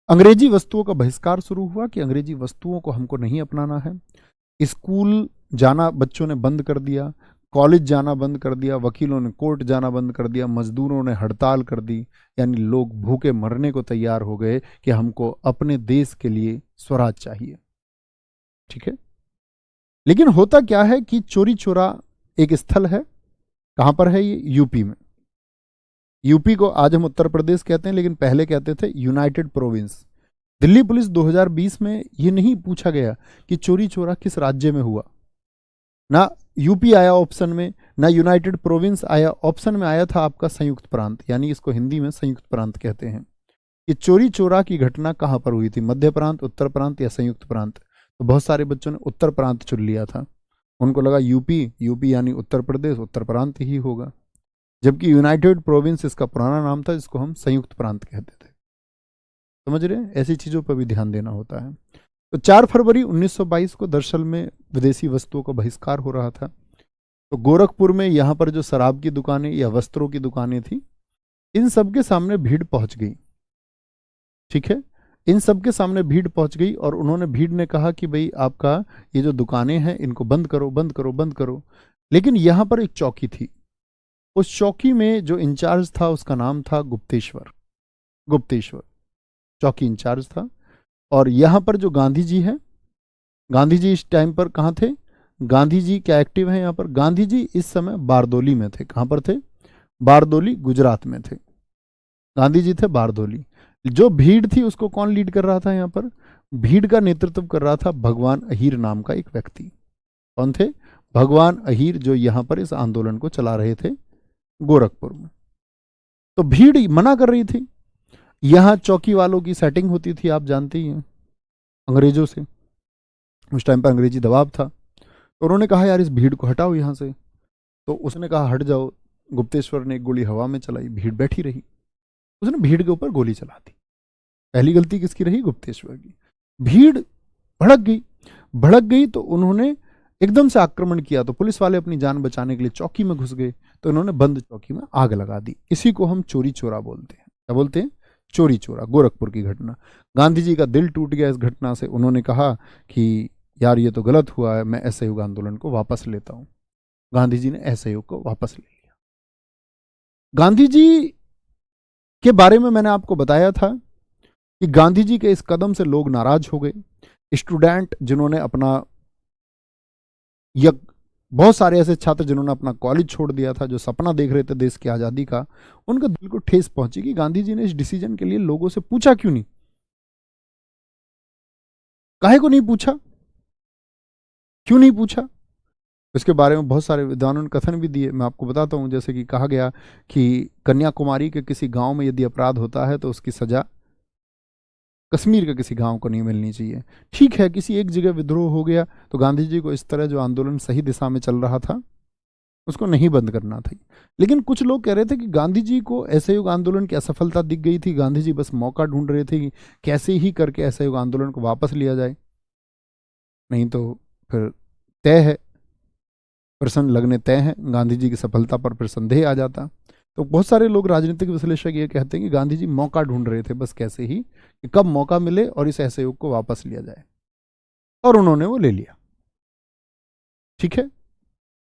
अंग्रेजी वस्तुओं का बहिष्कार शुरू हुआ कि अंग्रेजी वस्तुओं को हमको नहीं अपनाना है। स्कूल जाना बच्चों ने बंद कर दिया, कॉलेज जाना बंद कर दिया, वकीलों ने कोर्ट जाना बंद कर दिया, मजदूरों ने हड़ताल कर दी, यानी लोग भूखे मरने को तैयार हो गए कि हमको अपने देश के लिए स्वराज चाहिए। ठीक है, लेकिन होता क्या है कि चोरी चोरा एक स्थल है। कहां पर है ये? यूपी में। यूपी को आज हम उत्तर प्रदेश कहते हैं, लेकिन पहले कहते थे यूनाइटेड प्रोविंस। दिल्ली पुलिस 2020 में ये नहीं पूछा गया कि चोरी चोरा किस राज्य में हुआ, ना यूपी आया ऑप्शन में, ना यूनाइटेड प्रोविंस आया, ऑप्शन में आया था आपका संयुक्त प्रांत, यानी इसको हिंदी में संयुक्त प्रांत कहते हैं। कि चोरी चोरा की घटना कहां पर हुई थी, मध्य प्रांत, उत्तर प्रांत या संयुक्त प्रांत? तो बहुत सारे बच्चों ने उत्तर प्रांत चुन लिया था, उनको लगा यूपी, यूपी यानी उत्तर प्रदेश, उत्तर प्रांत ही होगा, जबकि यूनाइटेड प्रोविंस इसका पुराना नाम था, जिसको हम संयुक्त प्रांत कहते थे। समझ रहे हैं? ऐसी चीजों पर भी ध्यान देना होता है। तो 4 फरवरी 1922 को दरअसल में विदेशी वस्तुओं का बहिष्कार हो रहा था। तो गोरखपुर में यहाँ पर जो शराब की दुकानें या वस्त्रों की दुकानें थी, इन सब के सामने भीड़ पहुंच गई। ठीक है, इन सब के सामने भीड़ पहुंच गई और उन्होंने, भीड़ ने कहा कि भाई आपका ये जो दुकानें हैं इनको बंद करो, बंद करो, बंद करो। लेकिन यहाँ पर एक चौकी थी, उस चौकी में जो इंचार्ज था उसका नाम था गुप्तेश्वर। गुप्तेश्वर चौकी इंचार्ज था। और यहां पर जो गांधी जी हैं, गांधी जी इस टाइम पर कहां थे? गांधी जी क्या एक्टिव हैं यहां पर? गांधी जी इस समय बारदोली में थे। कहां पर थे? बारदोली, गुजरात में थे। गांधी जी थे बारदोली। जो भीड़ थी उसको कौन लीड कर रहा था यहां पर? भीड़ का नेतृत्व कर रहा था भगवान अहीर नाम का एक व्यक्ति। कौन थे? भगवान अहीर, जो यहां पर इस आंदोलन को चला रहे थे गोरखपुर में। तो भीड़ मना कर रही थी। यहां चौकी वालों की सेटिंग होती थी, आप जानते ही हैं, अंग्रेजों से। उस टाइम पर अंग्रेजी दबाव था, तो उन्होंने कहा यार इस भीड़ को हटाओ यहां से। तो उसने कहा हट जाओ। गुप्तेश्वर ने एक गोली हवा में चलाई, भीड़ बैठी रही, उसने भीड़ के ऊपर गोली चला दी। पहली गलती किसकी रही? गुप्तेश्वर की। भीड़ भड़क गई तो उन्होंने एकदम से आक्रमण किया। तो पुलिस वाले अपनी जान बचाने के लिए चौकी में घुस गए, तो इन्होंने बंद चौकी में आग लगा दी। इसी को हम चोरी चोरा बोलते हैं। क्या बोलते हैं? चोरी चोरा। गोरखपुर की घटना। गांधी जी का दिल टूट गया इस घटना से। उन्होंने कहा कि यार ये तो गलत हुआ है, मैं असहयोग आंदोलन को वापस लेता हूं। गांधी जी ने असहयोग को वापस ले लिया। गांधी जी के बारे में मैंने आपको बताया था कि गांधी जी के इस कदम से लोग नाराज हो गए। स्टूडेंट जिन्होंने अपना, या बहुत सारे ऐसे छात्र जिन्होंने अपना कॉलेज छोड़ दिया था, जो सपना देख रहे थे देश की आजादी का, उनका दिल को ठेस पहुंची कि गांधी जी ने इस डिसीजन के लिए लोगों से पूछा क्यों नहीं? काहे को नहीं पूछा? क्यों नहीं पूछा? इसके बारे में बहुत सारे विद्वानों ने कथन भी दिए। मैं आपको बताता हूं। जैसे कि कहा गया कि कन्याकुमारी के किसी गांव में यदि अपराध होता है तो उसकी सजा कश्मीर के किसी गांव को नहीं मिलनी चाहिए। ठीक है, किसी एक जगह विद्रोह हो गया तो गांधी जी को इस तरह जो आंदोलन सही दिशा में चल रहा था उसको नहीं बंद करना था। लेकिन कुछ लोग कह रहे थे कि गांधी जी को असहयोग आंदोलन की असफलता दिख गई थी, गांधी जी बस मौका ढूंढ रहे थे कि कैसे ही करके असहयोग आंदोलन को वापस लिया जाए, नहीं तो फिर तय है, प्रश्न लगने तय है। गांधी जी की सफलता पर फिर संदेह आ जाता। तो बहुत सारे लोग, राजनीतिक विश्लेषक, ये कहते हैं कि गांधी जी मौका ढूंढ रहे थे बस कैसे ही कि कब मौका मिले और इस असहयोग को वापस लिया जाए, और उन्होंने वो ले लिया। ठीक है,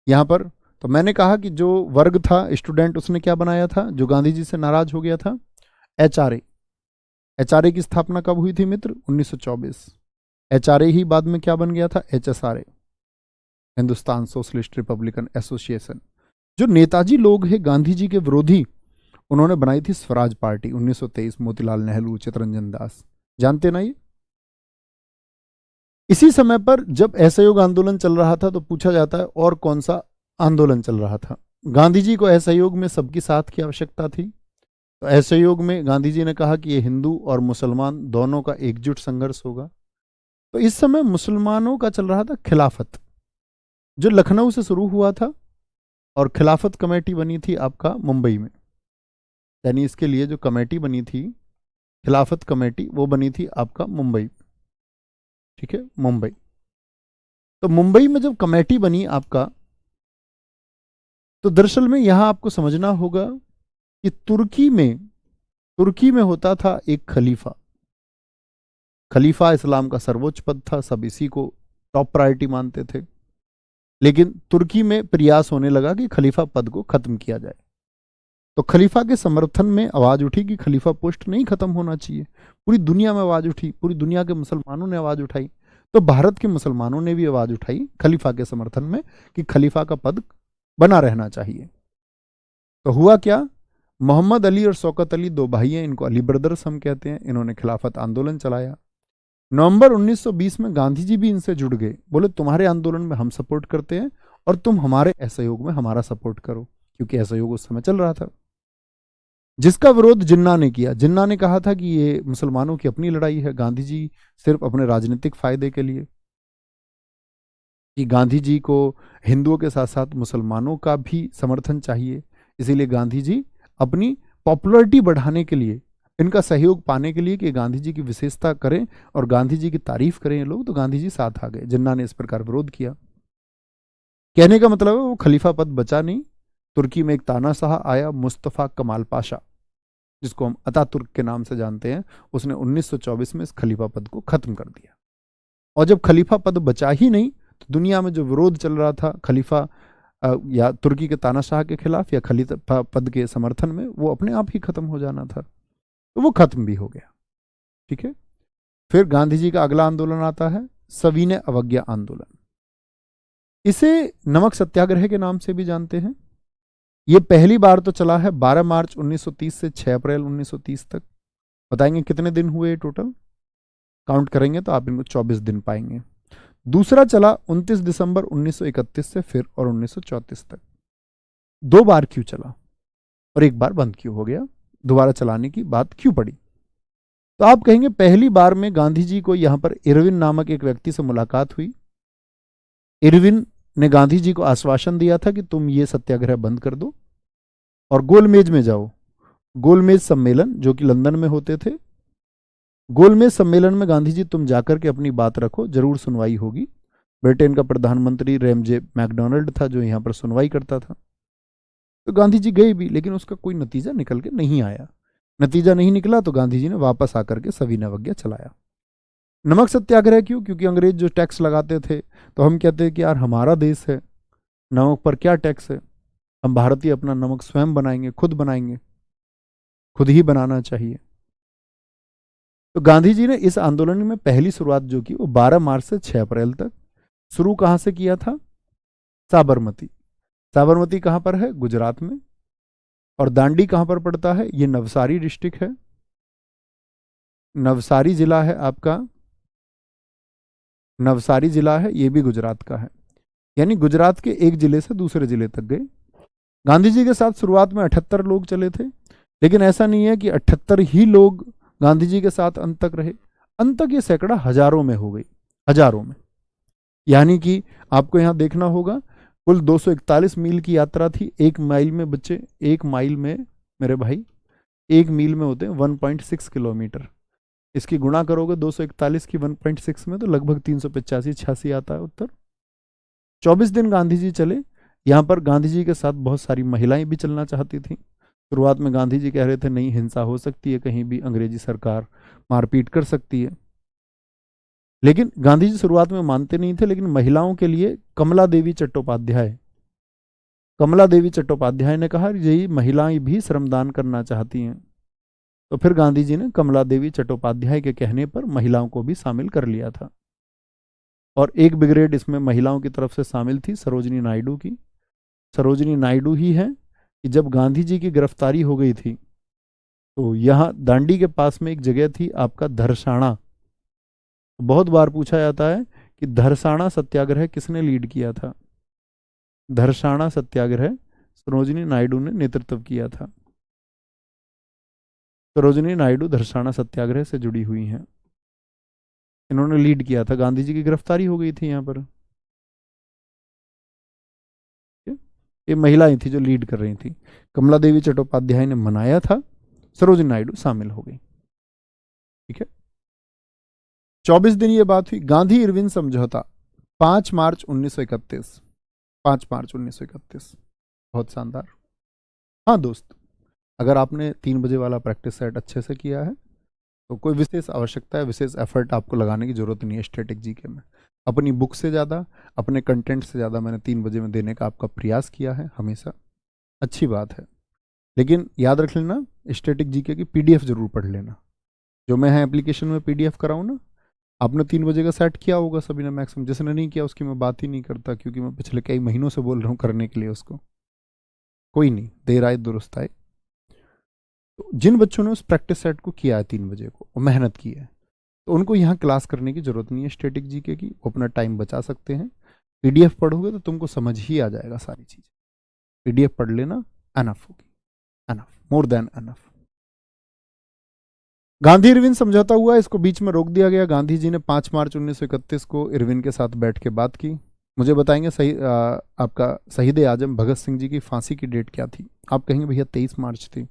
यहां पर तो मैंने कहा कि जो वर्ग था, स्टूडेंट, उसने क्या बनाया था जो गांधी जी से नाराज हो गया था? एचआरए। एचआरए की स्थापना कब हुई थी मित्र? 1924। एचआरए ही बाद में क्या बन गया था? HSRA, Hindustan socialist Republican association. जो नेताजी लोग हैं गांधी जी के विरोधी, उन्होंने बनाई थी स्वराज पार्टी 1923। मोतीलाल नेहरू, चित्तरंजन दास, जानते ना ये? इसी समय पर जब असहयोग आंदोलन चल रहा था तो पूछा जाता है और कौन सा आंदोलन चल रहा था? गांधी जी को असहयोग में सबकी साथ की आवश्यकता थी। तो असहयोग में गांधी जी ने कहा कि ये हिंदू और मुसलमान दोनों का एकजुट संघर्ष होगा। तो इस समय मुसलमानों का चल रहा था खिलाफत, जो लखनऊ से शुरू हुआ था, और खिलाफत कमेटी बनी थी आपका मुंबई में। यानी इसके लिए जो कमेटी बनी थी, खिलाफत कमेटी, वो बनी थी आपका मुंबई। ठीक है, मुंबई। तो मुंबई में जब कमेटी बनी आपका, तो दरअसल में यहां आपको समझना होगा कि तुर्की में होता था एक खलीफा। खलीफा इस्लाम का सर्वोच्च पद था, सब इसी को टॉप प्रायोरिटी मानते थे। लेकिन तुर्की में प्रयास होने लगा कि खलीफा पद को खत्म किया जाए। तो खलीफा के समर्थन में आवाज उठी कि खलीफा पोस्ट नहीं खत्म होना चाहिए। पूरी दुनिया में आवाज उठी, पूरी दुनिया के मुसलमानों ने आवाज उठाई। तो भारत के मुसलमानों ने भी आवाज उठाई खलीफा के समर्थन में कि खलीफा का पद बना रहना चाहिए। तो हुआ क्या? मोहम्मद अली और शौकत अली, दो भाई हैं, इनको अली ब्रदर्स हम कहते हैं। इन्होंने खिलाफत आंदोलन चलाया। नवंबर 1920 में गांधी जी भी इनसे जुड़ गए। बोले तुम्हारे आंदोलन में हम सपोर्ट करते हैं और तुम हमारे असहयोग में हमारा सपोर्ट करो, क्योंकि असहयोग उस समय चल रहा था। जिसका विरोध जिन्ना ने किया। जिन्ना ने कहा था कि ये मुसलमानों की अपनी लड़ाई है, गांधी जी सिर्फ अपने राजनीतिक फायदे के लिए, कि गांधी जी को हिंदुओं के साथ साथ मुसलमानों का भी समर्थन चाहिए। इसीलिए गांधी जी अपनी पॉपुलैरिटी बढ़ाने के लिए, इनका सहयोग पाने के लिए कि गांधी जी की विशेषता करें और गांधी जी की तारीफ करें ये लोग, तो गांधी जी साथ आ गए। जिन्ना ने इस प्रकार विरोध किया। कहने का मतलब है वो खलीफा पद बचा नहीं। तुर्की में एक तानाशाह आया, मुस्तफ़ा कमाल पाशा, जिसको हम अतातुर्क के नाम से जानते हैं। उसने 1924 में इस खलीफा पद को खत्म कर दिया। और जब खलीफा पद बचा ही नहीं, तो दुनिया में जो विरोध चल रहा था खलीफा या तुर्की के तानाशाह के खिलाफ या खलीफा पद के समर्थन में, वो अपने आप ही खत्म हो जाना था। तो वो खत्म भी हो गया। ठीक है, फिर गांधी जी का अगला आंदोलन आता है सविनय अवज्ञा आंदोलन। इसे नमक सत्याग्रह के नाम से भी जानते हैं। ये पहली बार तो चला है 12 मार्च 1930 से 6 अप्रैल 1930 तक। बताएंगे कितने दिन हुए टोटल? काउंट करेंगे तो आप इनको 24 दिन पाएंगे। दूसरा चला 29 दिसंबर 1931 से फिर और 1934 तक। 2 बार क्यों चला और एक बार बंद क्यों हो गया? दोबारा चलाने की बात क्यों पड़ी? तो आप कहेंगे पहली बार में गांधी जी को यहां पर इरविन नामक एक व्यक्ति से मुलाकात हुई। इरविन ने गांधी जी को आश्वासन दिया था कि तुम ये सत्याग्रह बंद कर दो और गोलमेज में जाओ। गोलमेज सम्मेलन जो कि लंदन में होते थे, गोलमेज सम्मेलन में गांधी जी तुम जाकर के अपनी बात रखो, जरूर सुनवाई होगी। ब्रिटेन का प्रधानमंत्री रैमजे मैकडोनल्ड था जो यहाँ पर सुनवाई करता था। तो गांधी जी गए भी, लेकिन उसका कोई नतीजा निकल के नहीं आया। नतीजा नहीं निकला तो गांधी जी ने वापस आकर के सविनय अवज्ञा चलाया। नमक सत्याग्रह क्यों? क्योंकि अंग्रेज जो टैक्स लगाते थे, तो हम कहते हैं कि यार हमारा देश है, नमक पर क्या टैक्स है, हम भारतीय अपना नमक स्वयं बनाएंगे, खुद बनाएंगे, खुद ही बनाना चाहिए। तो गांधी जी ने इस आंदोलन में पहली शुरुआत जो की वो 12 मार्च से 6 अप्रैल तक। शुरू कहां से किया था? साबरमती। साबरमती कहां पर है? गुजरात में। और दांडी कहां पर पड़ता है? ये नवसारी डिस्ट्रिक्ट है, नवसारी जिला है आपका, नवसारी जिला है, ये भी गुजरात का है। यानी गुजरात के एक जिले से दूसरे जिले तक गए। गांधी जी के साथ शुरुआत में 78 लोग चले थे, लेकिन ऐसा नहीं है कि 78 ही लोग गांधी जी के साथ अंत तक रहे। अंत तक ये सैकड़ा हजारों में हो गई, हजारों में। यानी कि आपको यहां देखना होगा, कुल 241 मील की यात्रा थी। 1 माइल में बच्चे, 1 माइल में मेरे भाई, 1 मील में होते हैं 1.6 किलोमीटर। इसकी गुणा करोगे 241 की 1.6 में तो लगभग 385-86 आता है उत्तर। 24 दिन गांधी जी चले। यहाँ पर गांधी जी के साथ बहुत सारी महिलाएं भी चलना चाहती थी। शुरुआत में गांधी जी कह रहे थे नहीं, हिंसा हो सकती है, कहीं भी अंग्रेजी सरकार मारपीट कर सकती है। लेकिन गांधी जी शुरुआत में मानते नहीं थे। लेकिन महिलाओं के लिए कमला देवी चट्टोपाध्याय, कमला देवी चट्टोपाध्याय ने कहा यही महिलाएं भी श्रमदान करना चाहती हैं। तो फिर गांधी जी ने कमला देवी चट्टोपाध्याय के कहने पर महिलाओं को भी शामिल कर लिया था। और एक ब्रिगेड इसमें महिलाओं की तरफ से शामिल थी सरोजिनी नायडू की। सरोजिनी नायडू ही है कि जब गांधी जी की गिरफ्तारी हो गई थी तो यहाँ दांडी के पास में एक जगह थी आपका धरसाना। बहुत बार पूछा जाता है कि धरसाना सत्याग्रह किसने लीड किया था? धरसाना सत्याग्रह सरोजिनी नायडू ने नेतृत्व किया था। सरोजिनी नायडू धरसाना सत्याग्रह से जुड़ी हुई हैं, इन्होंने लीड किया था। गांधी जी की गिरफ्तारी हो गई थी यहाँ पर, ये महिलाएं थी जो लीड कर रही थी। कमला देवी चट्टोपाध्याय ने मनाया था, सरोजिनी नायडू शामिल हो गई। ठीक है, 24 दिन ये बात हुई। गांधी इरविन समझौता 5 मार्च 1931, 5 मार्च 1931, बहुत शानदार। हाँ दोस्त, अगर आपने 3 बजे वाला प्रैक्टिस सेट अच्छे से किया है तो कोई विशेष आवश्यकता है, विशेष एफर्ट आपको लगाने की जरूरत नहीं है स्टैटिक जीके में। अपनी बुक से ज़्यादा, अपने कंटेंट से ज़्यादा मैंने 3 बजे में देने का आपका प्रयास किया है हमेशा, अच्छी बात है। लेकिन याद रख लेना, स्टैटिक जीके की पीडीएफ जरूर पढ़ लेना। जो मैं है एप्लीकेशन में पीडीएफ कराऊँ ना, आपने 3 बजे का सेट किया होगा सभी ने मैक्सिमम। जिसने नहीं किया उसकी मैं बात ही नहीं करता, क्योंकि मैं पिछले कई महीनों से बोल रहा हूँ करने के लिए उसको। कोई नहीं, देर आए दुरुस्त आए। तो जिन बच्चों ने उस प्रैक्टिस सेट को किया है 3 बजे को और मेहनत की है, तो उनको यहाँ क्लास करने की जरूरत नहीं है स्टैटिक जीके की, वो अपना टाइम बचा सकते हैं। पीडीएफ पढ़ोगे तो तुमको समझ ही आ जाएगा सारी चीज़। पीडीएफ पढ़ लेना, एनफ होगी, enough, more than enough. Gandhi Irwin समझौता हुआ, इसको बीच में रोक दिया गया। गांधी जी ने 5 मार्च 1931 को इरविन के साथ बैठ के बात की। मुझे बताएंगे सही, आपका शहीद आजम भगत सिंह जी की फांसी की डेट क्या थी? आप कहेंगे भैया 23 मार्च थी।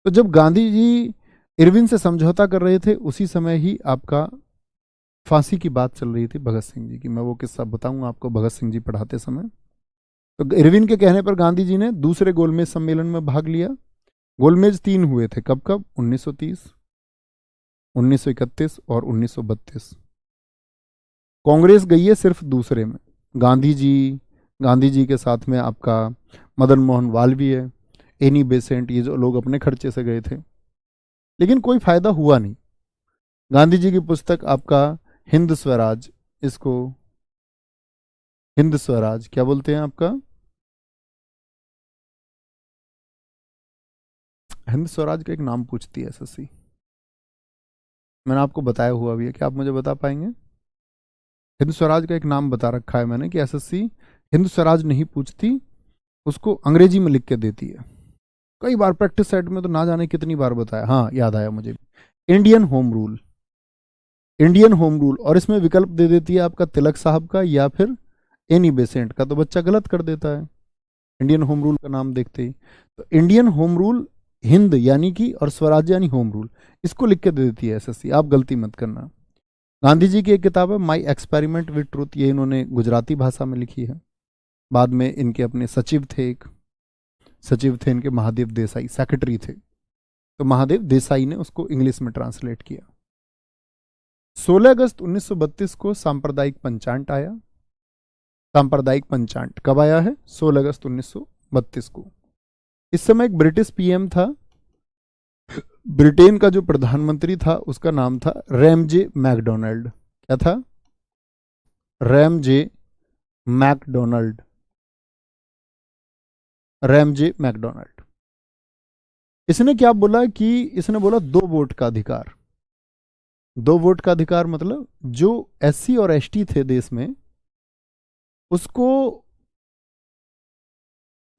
तो जब गांधी जी इरविन से समझौता कर रहे थे उसी समय ही आपका फांसी की बात चल रही थी भगत सिंह जी की। मैं वो किस्सा बताऊंगा आपको भगत सिंह जी पढ़ाते समय। तो इरविन के कहने पर गांधी जी ने दूसरे गोलमेज सम्मेलन में भाग लिया। गोलमेज 3 हुए थे, कब कब? 1930, 1931 और 1932। कांग्रेस गई है सिर्फ दूसरे में। गांधी जी के साथ में आपका मदन मोहन मालवीय है, एनी बेसेंट, ये जो लोग अपने खर्चे से गए थे। लेकिन कोई फायदा हुआ नहीं। गांधी जी की पुस्तक आपका हिंद स्वराज, इसको हिंद स्वराज क्या बोलते हैं आपका? हिंद स्वराज का एक नाम पूछती है एसएससी, मैंने आपको बताया हुआ भी है, क्या आप मुझे बता पाएंगे? हिंद स्वराज का एक नाम बता रखा है मैंने कि एसएससी हिंद स्वराज नहीं पूछती, उसको अंग्रेजी में लिख के देती है। कई बार प्रैक्टिस सेट में तो ना जाने कितनी बार बताया। हाँ याद आया मुझे, Indian home rule, Indian home rule. और इसमें विकल्प दे देती है आपका तिलक साहब का या फिर एनी बेसेंट का तो बच्चा गलत कर देता है इंडियन होम रूल का नाम देखते ही। तो इंडियन होम रूल हिंद यानी कि और स्वराज्य यानी होम रूल, इसको लिख के दे देती है एसएससी, आप गलती मत करना। गांधी जी की एक किताब है माई एक्सपेरिमेंट विद ट्रूथ, ये इन्होंने गुजराती भाषा में लिखी है। बाद में इनके अपने सचिव थे, एक सचिव थे इनके महादेव देसाई, सेक्रेटरी थे, तो महादेव देसाई ने उसको इंग्लिश में ट्रांसलेट किया। 16 अगस्त 1932 को सांप्रदायिक पंचांग आया। सांप्रदायिक पंचांग कब आया है? 16 अगस्त 1932 को। इस समय एक ब्रिटिश पीएम था, ब्रिटेन का जो प्रधानमंत्री था उसका नाम था रैमजे मैकडोनाल्ड। क्या था? Ramsay MacDonald, Ramsay MacDonald. इसने क्या बोला कि इसने बोला 2 वोट का अधिकार। 2 वोट का अधिकार मतलब जो एससी और एसटी थे देश में, उसको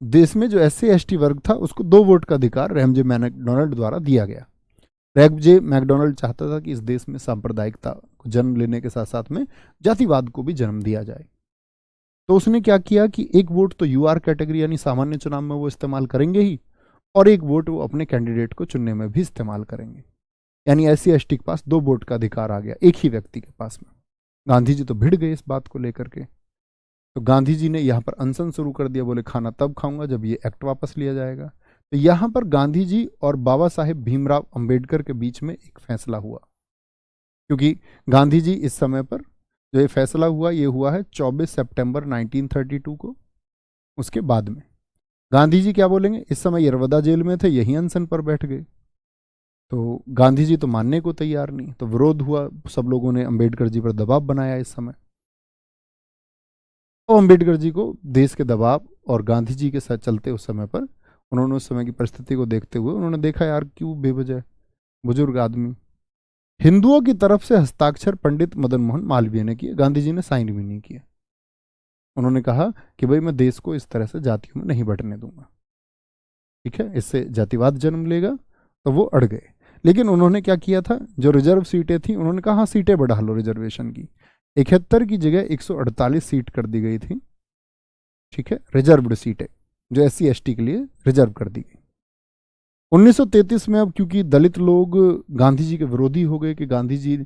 देश में जो एससी एसटी वर्ग था उसको 2 वोट का अधिकार रैमजे मैकडोनाल्ड द्वारा दिया गया। रैमजे मैकडोनाल्ड चाहता था कि इस देश में सांप्रदायिकता को जन्म लेने के साथ साथ में जातिवाद को भी जन्म दिया जाए। तो उसने क्या किया कि 1 वोट तो यूआर कैटेगरी यानी सामान्य चुनाव में वो इस्तेमाल करेंगे ही, और 1 वोट वो अपने कैंडिडेट को चुनने में भी इस्तेमाल करेंगे। यानी एससी एसटी के पास 2 वोट का अधिकार आ गया एक ही व्यक्ति के पास में। गांधी जी तो भिड़ गए इस बात को लेकर के, तो गांधी जी ने यहाँ पर अनशन शुरू कर दिया, बोले खाना तब खाऊंगा जब ये एक्ट वापस लिया जाएगा। तो यहाँ पर गांधी जी और बाबा साहेब भीमराव अंबेडकर के बीच में एक फैसला हुआ, क्योंकि गांधी जी इस समय पर जो ये फैसला हुआ ये हुआ है 24 सितंबर 1932 को। उसके बाद में गांधी जी क्या बोलेंगे, इस समय यरवदा जेल में थे, यही अनशन पर बैठ गए। तो गांधी जी तो मानने को तैयार नहीं, तो विरोध हुआ, सब लोगों ने अंबेडकर जी पर दबाव बनाया इस समय। तो अंबेडकर जी को देश के दबाव और गांधी जी के साथ चलते उस समय पर उन्होंने उस समय की परिस्थिति को देखते हुए उन्होंने देखा यार क्यों बेवजह बुजुर्ग आदमी। हिंदुओं की तरफ से हस्ताक्षर पंडित मदन मोहन मालवीय ने किए, गांधी जी ने साइन भी नहीं किया। उन्होंने कहा कि भाई मैं देश को इस तरह से जातियों में नहीं बंटने दूंगा, ठीक है, इससे जातिवाद जन्म लेगा। तो वो अड़ गए। लेकिन उन्होंने क्या किया था, जो रिजर्व सीटें थी उन्होंने कहा हाँ सीटें बढ़ा लो रिजर्वेशन की, 71 की जगह 148 सीट कर दी गई थी, ठीक है, रिजर्व्ड सीटें जो एससी एसटी के लिए रिजर्व कर दी गई। 1933 में अब क्योंकि दलित लोग गांधी जी के विरोधी हो गए कि गांधी जी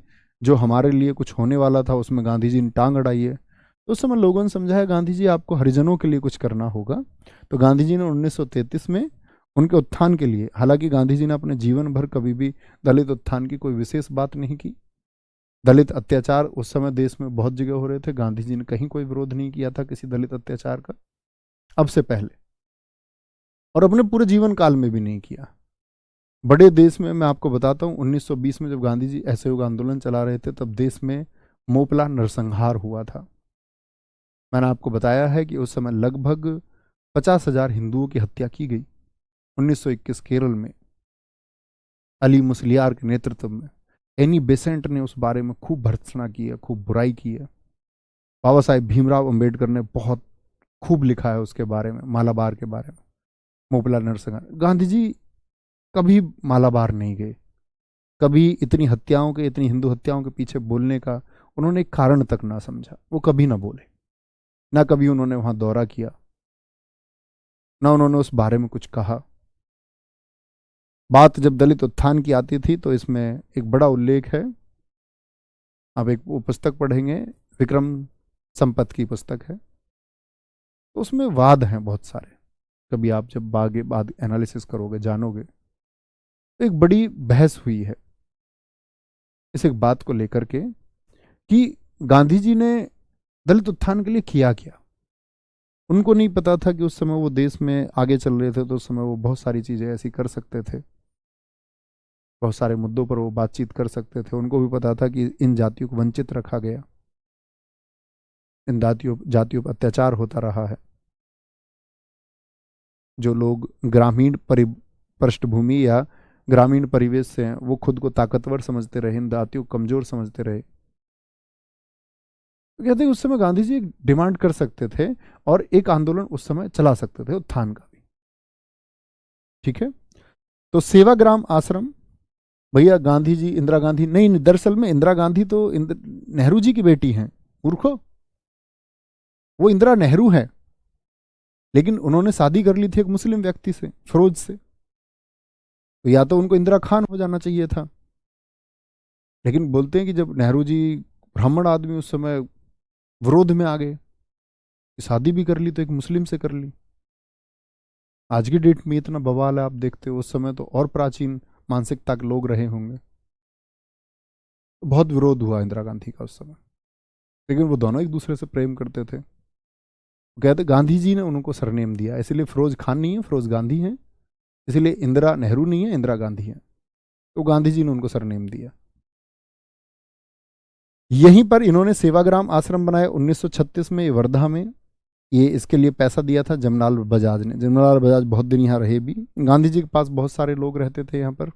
जो हमारे लिए कुछ होने वाला था उसमें गांधी जी ने टांग अड़ाई है, तो उस समय लोगों ने समझाया गांधी जी आपको हरिजनों के लिए कुछ करना होगा। तो गांधी जी ने 1933 में उनके उत्थान के लिए, हालांकि गांधी जी ने अपने जीवन भर कभी भी दलित उत्थान की कोई विशेष बात नहीं की, दलित अत्याचार उस समय देश में बहुत जगह हो रहे थे, गांधी जी ने कहीं कोई विरोध नहीं किया था किसी दलित अत्याचार का अब से पहले, और अपने पूरे जीवन काल में भी नहीं किया। बड़े देश में मैं आपको बताता हूँ 1920 में जब गांधी जी असहयोग आंदोलन चला रहे थे तब देश में मोपला नरसंहार हुआ था। मैंने आपको बताया है कि उस समय लगभग 50,000 हिंदुओं की हत्या की गई 1921 केरल में अली मुसलियार के नेतृत्व में। एनी बेसेंट ने उस बारे में खूब भर्त्सना की है, खूब बुराई की है। बाबा साहेब भीमराव अंबेडकर ने बहुत खूब लिखा है उसके बारे में, मालाबार के बारे में, मोपला नरसंहार। गांधी जी कभी मालाबार नहीं गए, कभी इतनी हत्याओं के, इतनी हिंदू हत्याओं के पीछे बोलने का उन्होंने एक कारण तक ना समझा, वो कभी ना बोले, ना कभी उन्होंने वहां दौरा किया, ना उन्होंने उस बारे में कुछ कहा। बात जब दलित उत्थान की आती थी तो इसमें एक बड़ा उल्लेख है, आप एक वो पुस्तक पढ़ेंगे, विक्रम संपत की पुस्तक है, तो उसमें वाद हैं बहुत सारे, कभी आप जब बाद एनालिसिस करोगे जानोगे, तो एक बड़ी बहस हुई है इस एक बात को लेकर के कि गांधी जी ने दलित उत्थान के लिए किया क्या। उनको नहीं पता था कि उस समय वो देश में आगे चल रहे थे, तो उस समय वो बहुत सारी चीजें ऐसी कर सकते थे, बहुत सारे मुद्दों पर वो बातचीत कर सकते थे। उनको भी पता था कि इन जातियों को वंचित रखा गया, इन जातियों पर अत्याचार होता रहा है। जो लोग ग्रामीण पृष्ठभूमि या ग्रामीण परिवेश से हैं वो खुद को ताकतवर समझते रहे, इन जातियों को कमजोर समझते रहे। तो कहते हैं उस समय गांधी जी डिमांड कर सकते थे और एक आंदोलन उस समय चला सकते थे उत्थान का भी, ठीक है। तो सेवाग्राम आश्रम, भैया गांधी जी इंदिरा गांधी नहीं, दरअसल में इंदिरा गांधी तो नेहरू जी की बेटी हैं, मूर्खो। वो इंदिरा नेहरू है, लेकिन उन्होंने शादी कर ली थी एक मुस्लिम व्यक्ति से, फिरोज से। तो या तो उनको इंदिरा खान हो जाना चाहिए था। लेकिन बोलते हैं कि जब नेहरू जी ब्राह्मण आदमी उस समय विरोध में आ गए, शादी भी कर ली तो एक मुस्लिम से कर ली। आज की डेट में इतना बवाल है, आप देखते हो, उस समय तो और प्राचीन मानसिकता के लोग रहे होंगे। बहुत विरोध हुआ इंदिरा गांधी का उस समय, लेकिन वो दोनों एक दूसरे से प्रेम करते थे। कहते गांधी जी ने उनको सरनेम दिया, इसलिए फिरोज खान नहीं है, फिरोज गांधी है। इसलिए इंदिरा नेहरू नहीं है, इंदिरा गांधी है। तो गांधी जी ने उनको सरनेम दिया। यहीं पर इन्होंने सेवाग्राम आश्रम बनाया 1936 में वर्धा में। ये इसके लिए पैसा दिया था जमनालाल बजाज ने। जमनालाल बजाज बहुत दिन यहाँ रहे भी। गांधी जी के पास बहुत सारे लोग रहते थे यहाँ पर।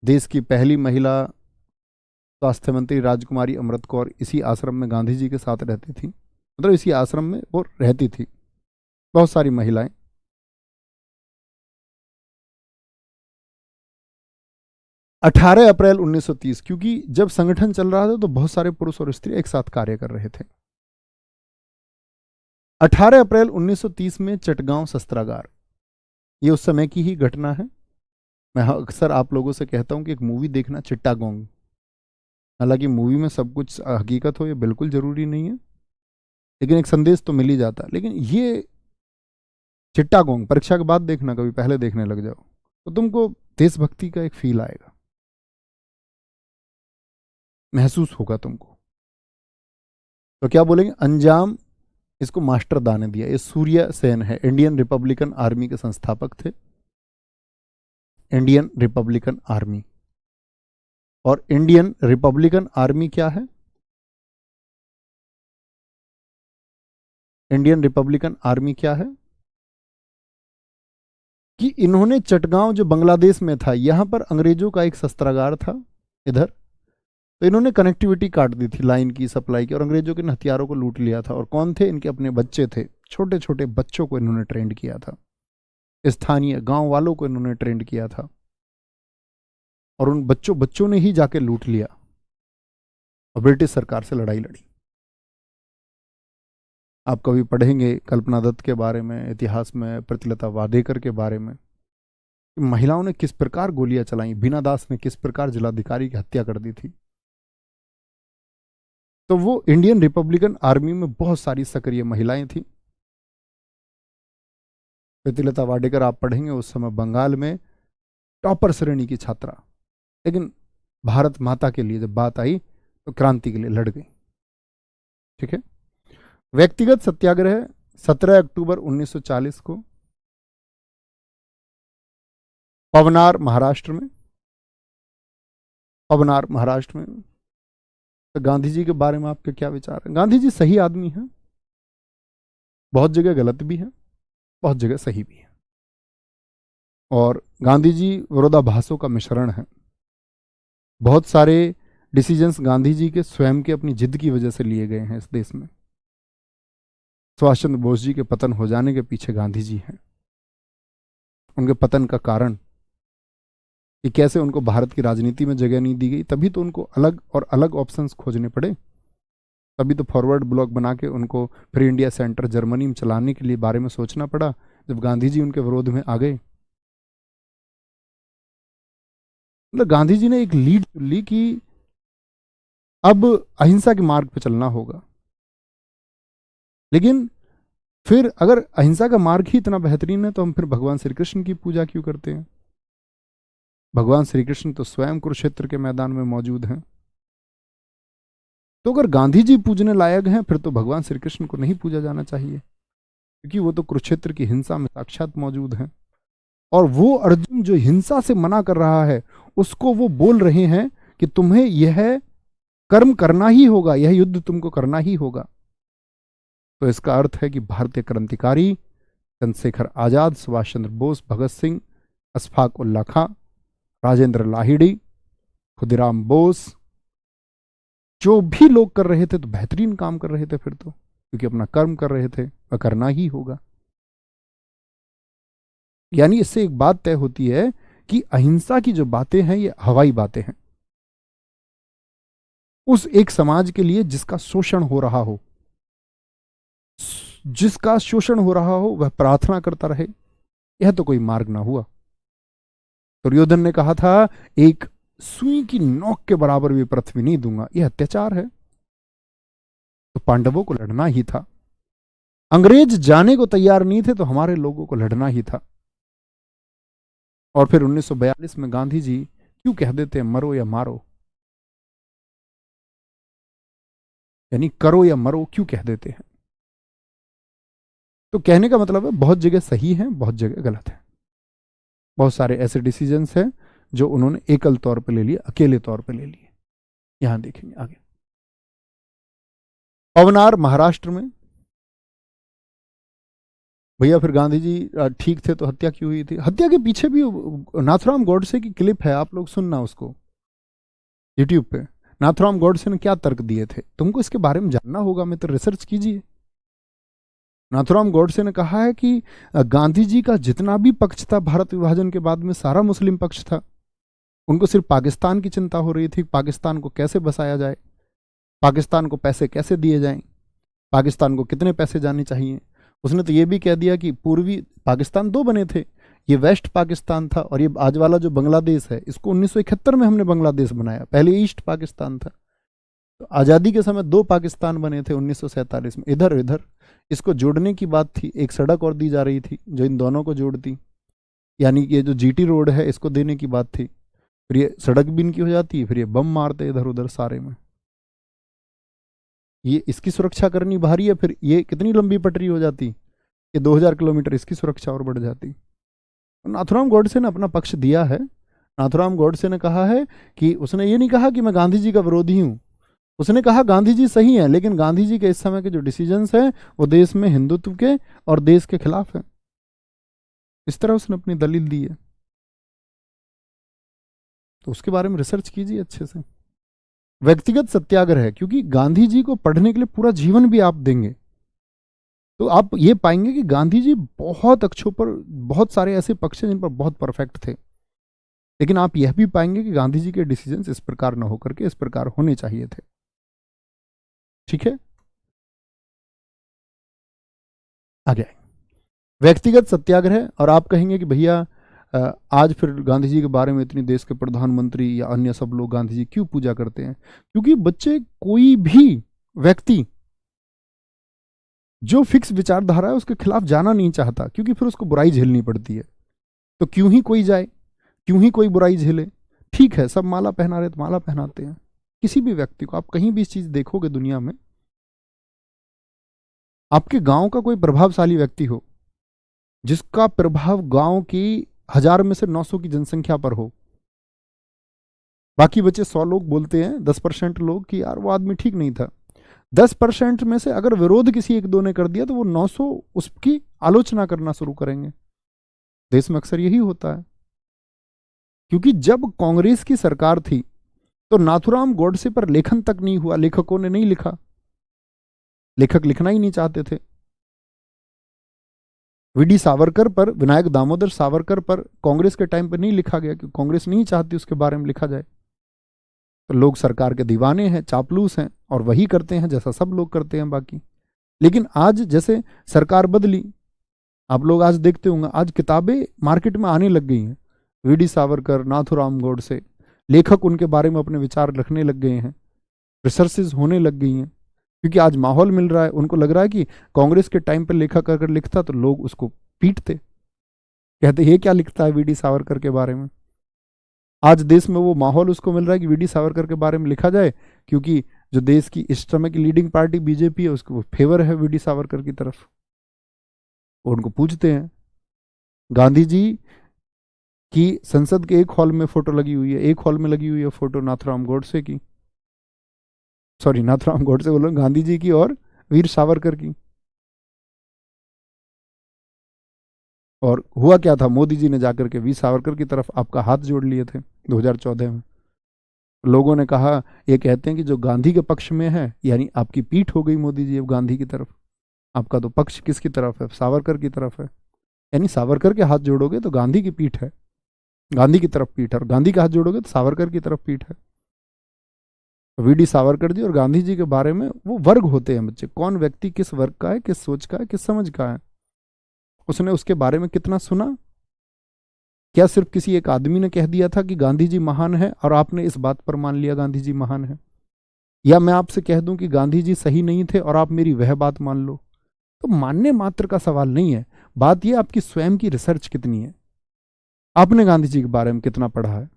देश की पहली महिला स्वास्थ्य मंत्री राजकुमारी अमृत कौर इसी आश्रम में गांधी जी के साथ रहती थी, मतलब इसी आश्रम में वो रहती थी। बहुत सारी महिलाएं। 18 अप्रैल 1930, क्योंकि जब संगठन चल रहा था तो बहुत सारे पुरुष और स्त्री एक साथ कार्य कर रहे थे। 18 अप्रैल 1930 में चटगांव शस्त्रागार, ये उस समय की ही घटना है। मैं अक्सर आप लोगों से कहता हूं कि एक मूवी देखना, चिट्टागोंग। हालांकि मूवी में सब कुछ हकीकत हो ये बिल्कुल जरूरी नहीं है, लेकिन एक संदेश तो मिल ही जाता। लेकिन ये चिट्टागोंग परीक्षा के बाद देखना, कभी पहले देखने लग जाओ तो तुमको देशभक्ति का एक फील आएगा, महसूस होगा तुमको। तो क्या बोलेंगे, अंजाम इसको मास्टर दा ने दिया। ये सूर्य सेन है, इंडियन रिपब्लिकन आर्मी के संस्थापक थे। इंडियन रिपब्लिकन आर्मी, और इंडियन रिपब्लिकन आर्मी क्या है? इंडियन रिपब्लिकन आर्मी क्या है कि इन्होंने चटगांव जो बांग्लादेश में था, यहां पर अंग्रेजों का एक शस्त्रागार था इधर, तो इन्होंने कनेक्टिविटी काट दी थी लाइन की, सप्लाई की, और अंग्रेजों के हथियारों को लूट लिया था। और कौन थे? इनके अपने बच्चे थे। छोटे छोटे बच्चों को इन्होंने ट्रेंड किया था, स्थानीय गांव वालों को इन्होंने ट्रेंड किया था, और उन बच्चों ने ही जाके लूट लिया और ब्रिटिश सरकार से लड़ाई लड़ी। आप कभी पढ़ेंगे कल्पना दत्त के बारे में, इतिहास में प्रीतिलता वाडेकर के बारे में, महिलाओं ने किस प्रकार गोलियां चलाई, बीना दास ने किस प्रकार जिलाधिकारी की हत्या कर दी थी। तो वो इंडियन रिपब्लिकन आर्मी में बहुत सारी सक्रिय महिलाएं थी। प्रीतिलता वाडेकर आप पढ़ेंगे उस समय बंगाल में टॉपर श्रेणी की छात्रा, लेकिन भारत माता के लिए जब बात आई तो क्रांति के लिए लड़ गई। ठीक है। व्यक्तिगत सत्याग्रह 17 अक्टूबर 1940 को पवनार महाराष्ट्र में। पवनार महाराष्ट्र में। तो गांधी जी के बारे में आपके क्या विचार हैं? गांधी जी सही आदमी हैं, बहुत जगह गलत भी है, बहुत जगह सही भी है। और गांधी जी विरोधाभासों का मिश्रण है। बहुत सारे डिसीजंस गांधी जी के स्वयं के अपनी जिद की वजह से लिए गए हैं इस देश में। सुभाष चंद्र बोस जी के पतन हो जाने के पीछे गांधी जी हैं। उनके पतन का कारण कि कैसे उनको भारत की राजनीति में जगह नहीं दी गई, तभी तो उनको अलग और अलग ऑप्शंस खोजने पड़े। तभी तो फॉरवर्ड ब्लॉक बना के उनको फ्री इंडिया सेंटर जर्मनी में चलाने के लिए बारे में सोचना पड़ा, जब गांधी जी उनके विरोध में आ गए। मतलब गांधी जी ने एक लीड ली कि अब अहिंसा के मार्ग पर चलना होगा। लेकिन फिर अगर अहिंसा का मार्ग ही इतना बेहतरीन है तो हम फिर भगवान श्री कृष्ण की पूजा क्यों करते हैं? भगवान श्री कृष्ण तो स्वयं कुरुक्षेत्र के मैदान में मौजूद हैं। तो अगर गांधी जी पूजने लायक हैं, फिर तो भगवान श्री कृष्ण को नहीं पूजा जाना चाहिए, क्योंकि वो तो कुरुक्षेत्र की हिंसा में साक्षात मौजूद हैं। और वो अर्जुन जो हिंसा से मना कर रहा है, उसको वो बोल रहे हैं कि तुम्हें यह कर्म करना ही होगा, यह युद्ध तुमको करना ही होगा। तो इसका अर्थ है कि भारतीय क्रांतिकारी चंद्रशेखर आजाद, सुभाष चंद्र बोस, भगत सिंह, अशफाक उल्ला खां, राजेंद्र लाहिड़ी, खुदीराम बोस, जो भी लोग कर रहे थे तो बेहतरीन काम कर रहे थे फिर तो, क्योंकि अपना कर्म कर रहे थे, वह करना ही होगा। यानी इससे एक बात तय होती है कि अहिंसा की जो बातें हैं ये हवाई बातें हैं। उस एक समाज के लिए जिसका शोषण हो रहा हो, जिसका शोषण हो रहा हो वह प्रार्थना करता रहे, यह तो कोई मार्ग ना हुआ। दुर्योधन ने कहा था एक सुई की नोक के बराबर भी पृथ्वी नहीं दूंगा, यह अत्याचार है। तो पांडवों को लड़ना ही था। अंग्रेज जाने को तैयार नहीं थे तो हमारे लोगों को लड़ना ही था। और फिर 1942 में गांधी जी क्यों कह देते हैं मरो या मारो, यानी करो या मरो क्यों कह देते हैं? तो कहने का मतलब है बहुत जगह सही है, बहुत जगह गलत है। बहुत सारे ऐसे डिसीजंस हैं जो उन्होंने एकल तौर पे ले लिए, अकेले तौर पे ले लिए। यहां देखेंगे आगे। पवनार महाराष्ट्र में, भैया फिर गांधी जी ठीक थे तो हत्या क्यों हुई थी? हत्या के पीछे भी नाथुराम गॉडसे की क्लिप है, आप लोग सुनना उसको यूट्यूब पे। नाथुराम गॉडसे ने क्या तर्क दिए थे, तुमको इसके बारे में जानना होगा, मैं तो रिसर्च कीजिए। नाथुराम गॉडसे ने कहा है कि गांधी जी का जितना भी पक्ष था भारत विभाजन के बाद में, सारा मुस्लिम पक्ष था। उनको सिर्फ पाकिस्तान की चिंता हो रही थी, पाकिस्तान को कैसे बसाया जाए, पाकिस्तान को पैसे कैसे दिए जाएं, पाकिस्तान को कितने पैसे जाने चाहिए। उसने तो ये भी कह दिया कि पूर्वी पाकिस्तान दो बने थे, ये वेस्ट पाकिस्तान था और ये आज वाला जो बांग्लादेश है, इसको 1971 में हमने बांग्लादेश बनाया, पहले ईस्ट पाकिस्तान था। तो आज़ादी के समय दो पाकिस्तान बने थे 1947 में, इधर इधर। इसको जोड़ने की बात थी, एक सड़क और दी जा रही थी जो इन दोनों को जोड़ती, यानी ये जो जीटी रोड है इसको देने की बात थी। फिर ये सड़क भी इनकी हो जाती, फिर ये बम मारते इधर उधर सारे में। ये इसकी सुरक्षा करनी भारी है, फिर ये कितनी लंबी पटरी हो जाती, ये 2000 किलोमीटर, इसकी सुरक्षा और बढ़ जाती। नाथुराम गॉडसे ने अपना पक्ष दिया है। नाथुराम गॉडसे ने कहा है कि उसने ये नहीं कहा कि मैं गांधी जी का विरोधी हूं, उसने कहा गांधी जी सही है, लेकिन गांधी जी के इस समय के जो डिसीजंस हैं वो देश में हिंदुत्व के और देश के खिलाफ हैं। इस तरह उसने अपनी दलील दी है। तो उसके बारे में रिसर्च कीजिए अच्छे से। व्यक्तिगत सत्याग्रह, क्योंकि गांधी जी को पढ़ने के लिए पूरा जीवन भी आप देंगे तो आप ये पाएंगे कि गांधी जी बहुत अक्षों पर, बहुत सारे ऐसे पक्ष हैं जिन पर बहुत परफेक्ट थे, लेकिन आप यह भी पाएंगे कि गांधी जी के डिसीजंस इस प्रकार न होकर के इस प्रकार होने चाहिए थे। ठीक है, आगे व्यक्तिगत सत्याग्रह। और आप कहेंगे कि भैया आज फिर गांधी जी के बारे में इतनी देश के प्रधानमंत्री या अन्य सब लोग गांधी जी क्यों पूजा करते हैं? क्योंकि बच्चे, कोई भी व्यक्ति जो फिक्स विचारधारा है उसके खिलाफ जाना नहीं चाहता, क्योंकि फिर उसको बुराई झेलनी पड़ती है। तो क्यों ही कोई जाए, क्यों ही कोई बुराई झेले? ठीक है, सब माला पहना रहे तो माला पहनाते हैं। किसी भी व्यक्ति को आप कहीं भी इस चीज देखोगे दुनिया में, आपके गांव का कोई प्रभावशाली व्यक्ति हो जिसका प्रभाव गांव की 1000 में से 900 की जनसंख्या पर हो, बाकी बचे 100 लोग बोलते हैं, 10% लोग कि यार वो आदमी ठीक नहीं था, 10% में से अगर विरोध किसी एक दो ने कर दिया तो वो 900 उसकी आलोचना करना शुरू करेंगे। देश में अक्सर यही होता है। क्योंकि जब कांग्रेस की सरकार थी तो नाथुराम गॉडसे पर लेखन तक नहीं हुआ, लेखकों ने नहीं लिखा, लेखक लिखना ही नहीं चाहते थे। वीडी सावरकर पर, विनायक दामोदर सावरकर पर कांग्रेस के टाइम पर नहीं लिखा गया, क्योंकि कांग्रेस नहीं चाहती उसके बारे में लिखा जाए। तो लोग सरकार के दीवाने हैं, चापलूस हैं और वही करते हैं जैसा सब लोग करते हैं बाकी। लेकिन आज जैसे सरकार बदली, आप लोग आज देखते होंगे, आज किताबें मार्केट में आने लग गई हैं, वीडी सावरकर, नाथुराम गॉडसे, लेखक उनके बारे में अपने विचार रखने लग गए हैं, रिसर्चेज होने लग गई हैं, क्योंकि आज माहौल मिल रहा है। उनको लग रहा है कि कांग्रेस के टाइम पर लेखक अगर लिखता तो लोग उसको पीटते, कहते ये क्या लिखता है वीडी सावरकर के बारे में। आज देश में वो माहौल उसको मिल रहा है कि वीडी सावरकर के बारे में लिखा जाए, क्योंकि जो देश की इस समय की लीडिंग पार्टी बीजेपी है उसको फेवर है वीडी सावरकर की तरफ, उनको पूछते हैं। गांधी जी की संसद के एक हॉल में फोटो लगी हुई है, एक हॉल में लगी हुई है फोटो नाथुराम गॉडसे की, सॉरी नाथुराम गॉडसे बोलो, गांधी जी की और वीर सावरकर की। और हुआ क्या था, मोदी जी ने जाकर के वीर सावरकर की तरफ आपका हाथ जोड़ लिए थे 2014 में। लोगों ने कहा, ये कहते हैं कि जो गांधी के पक्ष में है, यानी आपकी पीठ हो गई मोदी जी अब गांधी की तरफ, आपका तो पक्ष किसकी तरफ है, सावरकर की तरफ है। यानी सावरकर के हाथ जोड़ोगे तो गांधी की पीठ है, गांधी की तरफ पीठ है, और गांधी का हाथ जोड़ोगे तो सावरकर की तरफ पीठ है। वीडी सावरकर जी और गांधी जी के बारे में, वो वर्ग होते हैं बच्चे, कौन व्यक्ति किस वर्ग का है, किस सोच का है, किस समझ का है, उसने उसके बारे में कितना सुना। क्या सिर्फ किसी एक आदमी ने कह दिया था कि गांधी जी महान है और आपने इस बात पर मान लिया गांधी जी महान है? या मैं आपसे कह दूं कि गांधी जी सही नहीं थे और आप मेरी वह बात मान लो? तो मानने मात्र का सवाल नहीं है, बात यह आपकी स्वयं की रिसर्च कितनी है, आपने गांधी जी के बारे में कितना पढ़ा है।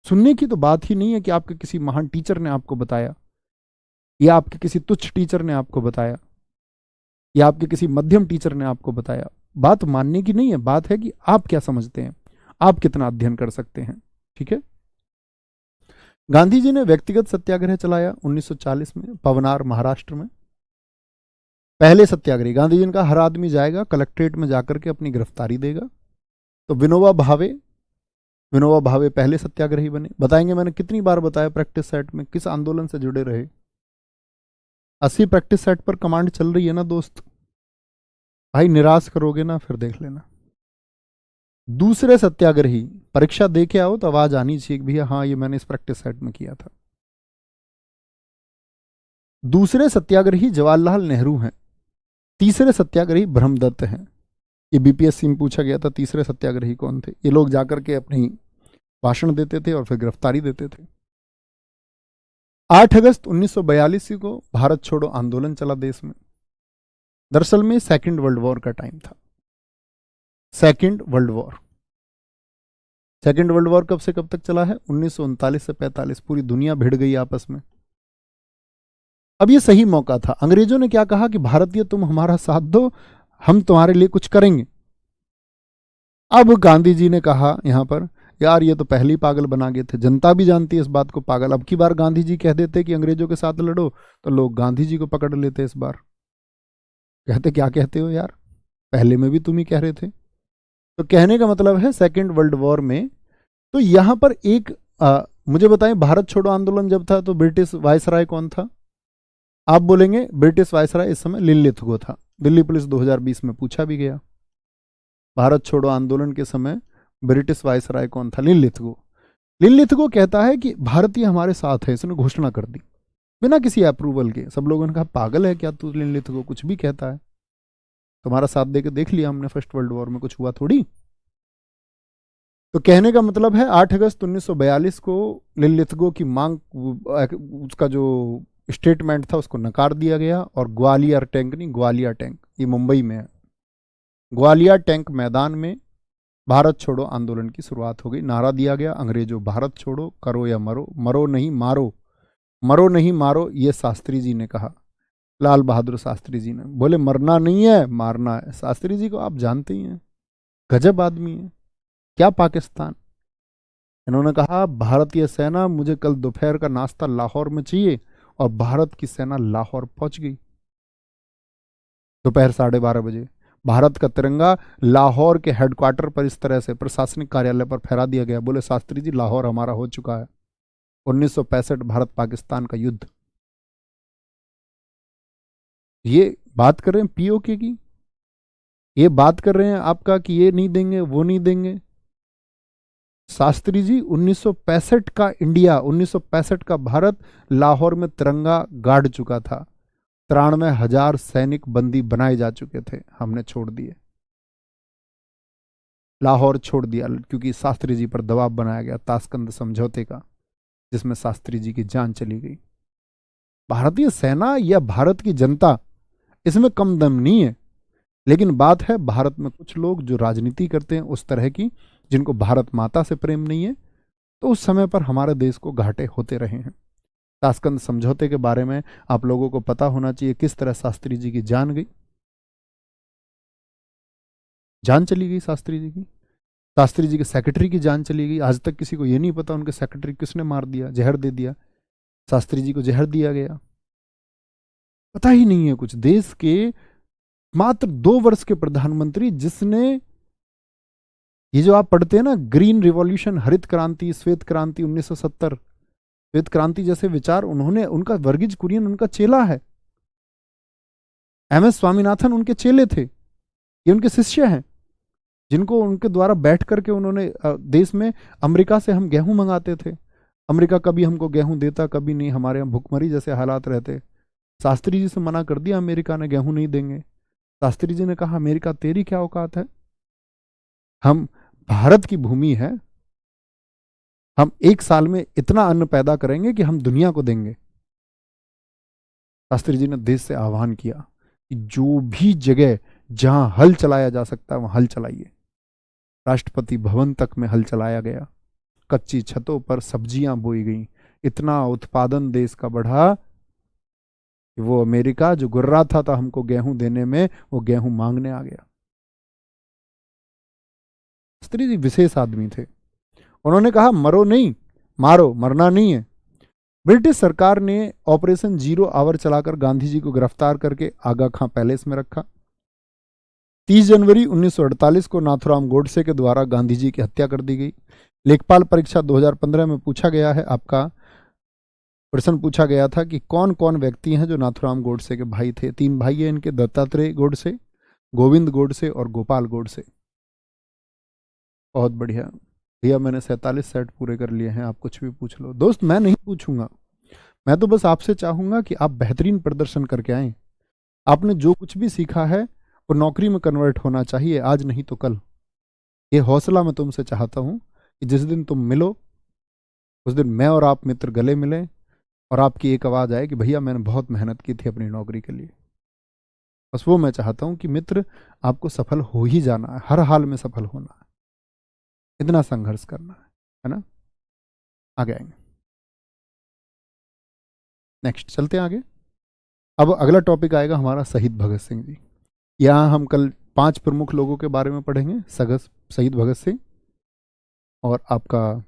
सुनने की तो बात ही नहीं है कि आपके किसी महान टीचर ने आपको बताया, या आपके किसी तुच्छ टीचर ने आपको बताया, या आपके किसी मध्यम टीचर ने आपको बताया। बात मानने की नहीं है, बात है कि आप क्या समझते हैं, आप कितना अध्ययन कर सकते हैं। ठीक है। गांधी जी ने व्यक्तिगत सत्याग्रह चलाया 1940 में पवनार महाराष्ट्र में। पहले सत्याग्रही गांधी जी ने कहा हर आदमी जाएगा कलेक्ट्रेट में जाकर के अपनी गिरफ्तारी देगा। तो विनोबा भावे पहले सत्याग्रही बने। बताएंगे मैंने कितनी बार बताया प्रैक्टिस सेट में किस आंदोलन से जुड़े रहे। 80 प्रैक्टिस सेट पर कमांड चल रही है ना दोस्त, भाई निराश करोगे ना फिर देख लेना। दूसरे सत्याग्रही, परीक्षा दे के आओ तो आवाज आनी चाहिए कि भैया हाँ ये मैंने इस प्रैक्टिस सेट में किया था। दूसरे सत्याग्रही जवाहरलाल नेहरू हैं। तीसरे सत्याग्रही ब्रह्मदत्त हैं। ये बीपीएससी में पूछा गया था तीसरे सत्याग्रही कौन थे। ये लोग जाकर के अपनी भाषण देते थे और फिर गिरफ्तारी देते थे। 8 अगस्त 1942 को भारत छोड़ो आंदोलन चला देश में। दरअसल में सेकेंड वर्ल्ड वॉर का टाइम था। सेकेंड वर्ल्ड वॉर कब से कब तक चला है? 1939 से 45। पूरी दुनिया भिड़ गई आपस में। अब ये सही मौका था। अंग्रेजों ने क्या कहा कि भारतीय तुम हमारा साथ दो, हम तुम्हारे लिए कुछ करेंगे। अब गांधी जी ने कहा यहां पर यार ये तो पहले ही पागल बना गए थे, जनता भी जानती है इस बात को पागल। अब की बार गांधी जी कह देते कि अंग्रेजों के साथ लड़ो तो लोग गांधी जी को पकड़ लेते। इस बार कहते क्या कहते हो यार, पहले में भी तुम ही कह रहे थे। तो कहने का मतलब है सेकेंड वर्ल्ड वॉर में। तो यहां पर एक मुझे बताएं भारत छोड़ो आंदोलन जब था तो ब्रिटिश वायसराय कौन था? आप बोलेंगे ब्रिटिश वायसराय इस समय लिनलिथगो था। दिल्ली पुलिस 2020 में पूछा भी गया भारत छोड़ो आंदोलन के समय ब्रिटिश वायसराय कौन था? लिनलिथगो कहता है कि भारतीय हमारे साथ है, इसने घोषणा कर दी बिना किसी अप्रूवल के। सब लोगों ने कहा पागल है क्या तू लिनलिथगो, कुछ भी कहता है, तुम्हारा साथ देके देख लिया हमने फर्स्ट वर्ल्ड वॉर में, कुछ हुआ थोड़ी। तो कहने का मतलब है 8 अगस्त 1942 को लिनलिथगो की मांग, उसका जो स्टेटमेंट था उसको नकार दिया गया और ग्वालियर टैंक, नहीं ग्वालियर टैंक, ये मुंबई में है, ग्वालियर टैंक मैदान में भारत छोड़ो आंदोलन की शुरुआत हो गई। नारा दिया गया अंग्रेजों भारत छोड़ो, करो या मरो, मरो नहीं मारो, मरो नहीं मारो। ये शास्त्री जी ने कहा, लाल बहादुर शास्त्री जी ने बोले मरना नहीं है मारना है। शास्त्री जी को आप जानते ही हैं, गजब आदमी है। क्या पाकिस्तान, इन्होंने कहा भारतीय सेना मुझे कल दोपहर का नाश्ता लाहौर में चाहिए, और भारत की सेना लाहौर पहुंच गई दोपहर 12:30 भारत का तिरंगा लाहौर के हेडक्वार्टर पर इस तरह से प्रशासनिक कार्यालय पर फहरा दिया गया। बोले शास्त्री जी लाहौर हमारा हो चुका है। 1965 भारत पाकिस्तान का युद्ध। ये बात कर रहे हैं पीओके की, ये बात कर रहे हैं आपका कि ये नहीं देंगे वो नहीं देंगे। शास्त्री जी 1965 का इंडिया, 1965 का भारत लाहौर में तिरंगा गाड़ चुका था। 93,000 सैनिक बंदी बनाए जा चुके थे, हमने छोड़ दिए, लाहौर छोड़ दिया क्योंकि शास्त्री जी पर दबाव बनाया गया ताशकंद समझौते का, जिसमें शास्त्री जी की जान चली गई। भारतीय सेना या भारत की जनता इसमें कम दम नहीं है, लेकिन बात है भारत में कुछ लोग जो राजनीति करते हैं उस तरह की, जिनको भारत माता से प्रेम नहीं है, तो उस समय पर हमारे देश को घाटे होते रहे हैं। ताशकंद समझौते के बारे में आप लोगों को पता होना चाहिए किस तरह शास्त्री जी की जान गई, जान चली गई शास्त्री जी की। शास्त्री जी के सेक्रेटरी की जान चली गई। आज तक किसी को यह नहीं पता उनके सेक्रेटरी किसने मार दिया, जहर दे दिया। शास्त्री जी को जहर दिया गया, पता ही नहीं है कुछ। देश के मात्र 2 वर्ष के प्रधानमंत्री, जिसने ये जो आप पढ़ते हैं ना ग्रीन रिवॉल्यूशन, हरित क्रांति, श्वेत क्रांति 1970, श्वेत क्रांति जैसे विचार उन्होंने, उनका वर्गीज कुरियन उनका चेला है, एमएस स्वामीनाथन उनके चेले थे, ये उनके शिष्य हैं, जिनको उनके द्वारा बैठ करके उन्होंने देश में, अमेरिका से हम गेहूं मंगाते थे, अमेरिका कभी हमको गेहूं देता, कभी नहीं। हमारे यहाँ भुखमरी जैसे हालात रहते। शास्त्री जी से मना कर दिया अमेरिका ने, गेहूं नहीं देंगे। शास्त्री जी ने कहा अमेरिका तेरी क्या औकात है, हम भारत की भूमि है, हम एक साल में इतना अन्न पैदा करेंगे कि हम दुनिया को देंगे। शास्त्री जी ने देश से आह्वान किया कि जो भी जगह जहां हल चलाया जा सकता है वहां हल चलाइए। राष्ट्रपति भवन तक में हल चलाया गया, कच्ची छतों पर सब्जियां बोई गई। इतना उत्पादन देश का बढ़ा कि वो अमेरिका जो गुर्रा था हमको गेहूं देने में, वो गेहूं मांगने आ गया। शास्त्री जी विशेष आदमी थे। उन्होंने कहा मरो नहीं, मारो, मरना नहीं है। ब्रिटिश सरकार ने ऑपरेशन जीरो आवर चलाकर गांधी जी को गिरफ्तार करके आगा खां पैलेस में रखा। 30 जनवरी 1948 को नाथुराम गोडसे के द्वारा गांधी जी की हत्या कर दी गई। लेखपाल परीक्षा 2015 में पूछा गया है, आपका प्रश्न पूछा गया था कि कौन कौन व्यक्ति हैं जो नाथुराम गोडसे के भाई थे। 3 भाई हैं इनके, दत्तात्रेय गोडसे, गोविंद गोडसे और गोपाल गोडसे। बहुत बढ़िया भैया, मैंने 47 सेट पूरे कर लिए हैं, आप कुछ भी पूछ लो। दोस्त मैं नहीं पूछूंगा, मैं तो बस आपसे चाहूंगा कि आप बेहतरीन प्रदर्शन करके आएं। आपने जो कुछ भी सीखा है वो नौकरी में कन्वर्ट होना चाहिए, आज नहीं तो कल। ये हौसला मैं तुमसे चाहता हूं कि जिस दिन तुम मिलो उस दिन मैं और आप मित्र गले मिलें और आपकी एक आवाज़ आए कि भैया मैंने बहुत मेहनत की थी अपनी नौकरी के लिए। बस वो मैं चाहता हूं कि मित्र आपको सफल हो ही जाना है, हर हाल में सफल होना है, इतना संघर्ष करना है ना। आगे आएंगे, नेक्स्ट चलते हैं आगे। अब अगला टॉपिक आएगा हमारा शहीद भगत सिंह जी। यहाँ हम कल 5 प्रमुख लोगों के बारे में पढ़ेंगे, शहीद भगत सिंह और आपका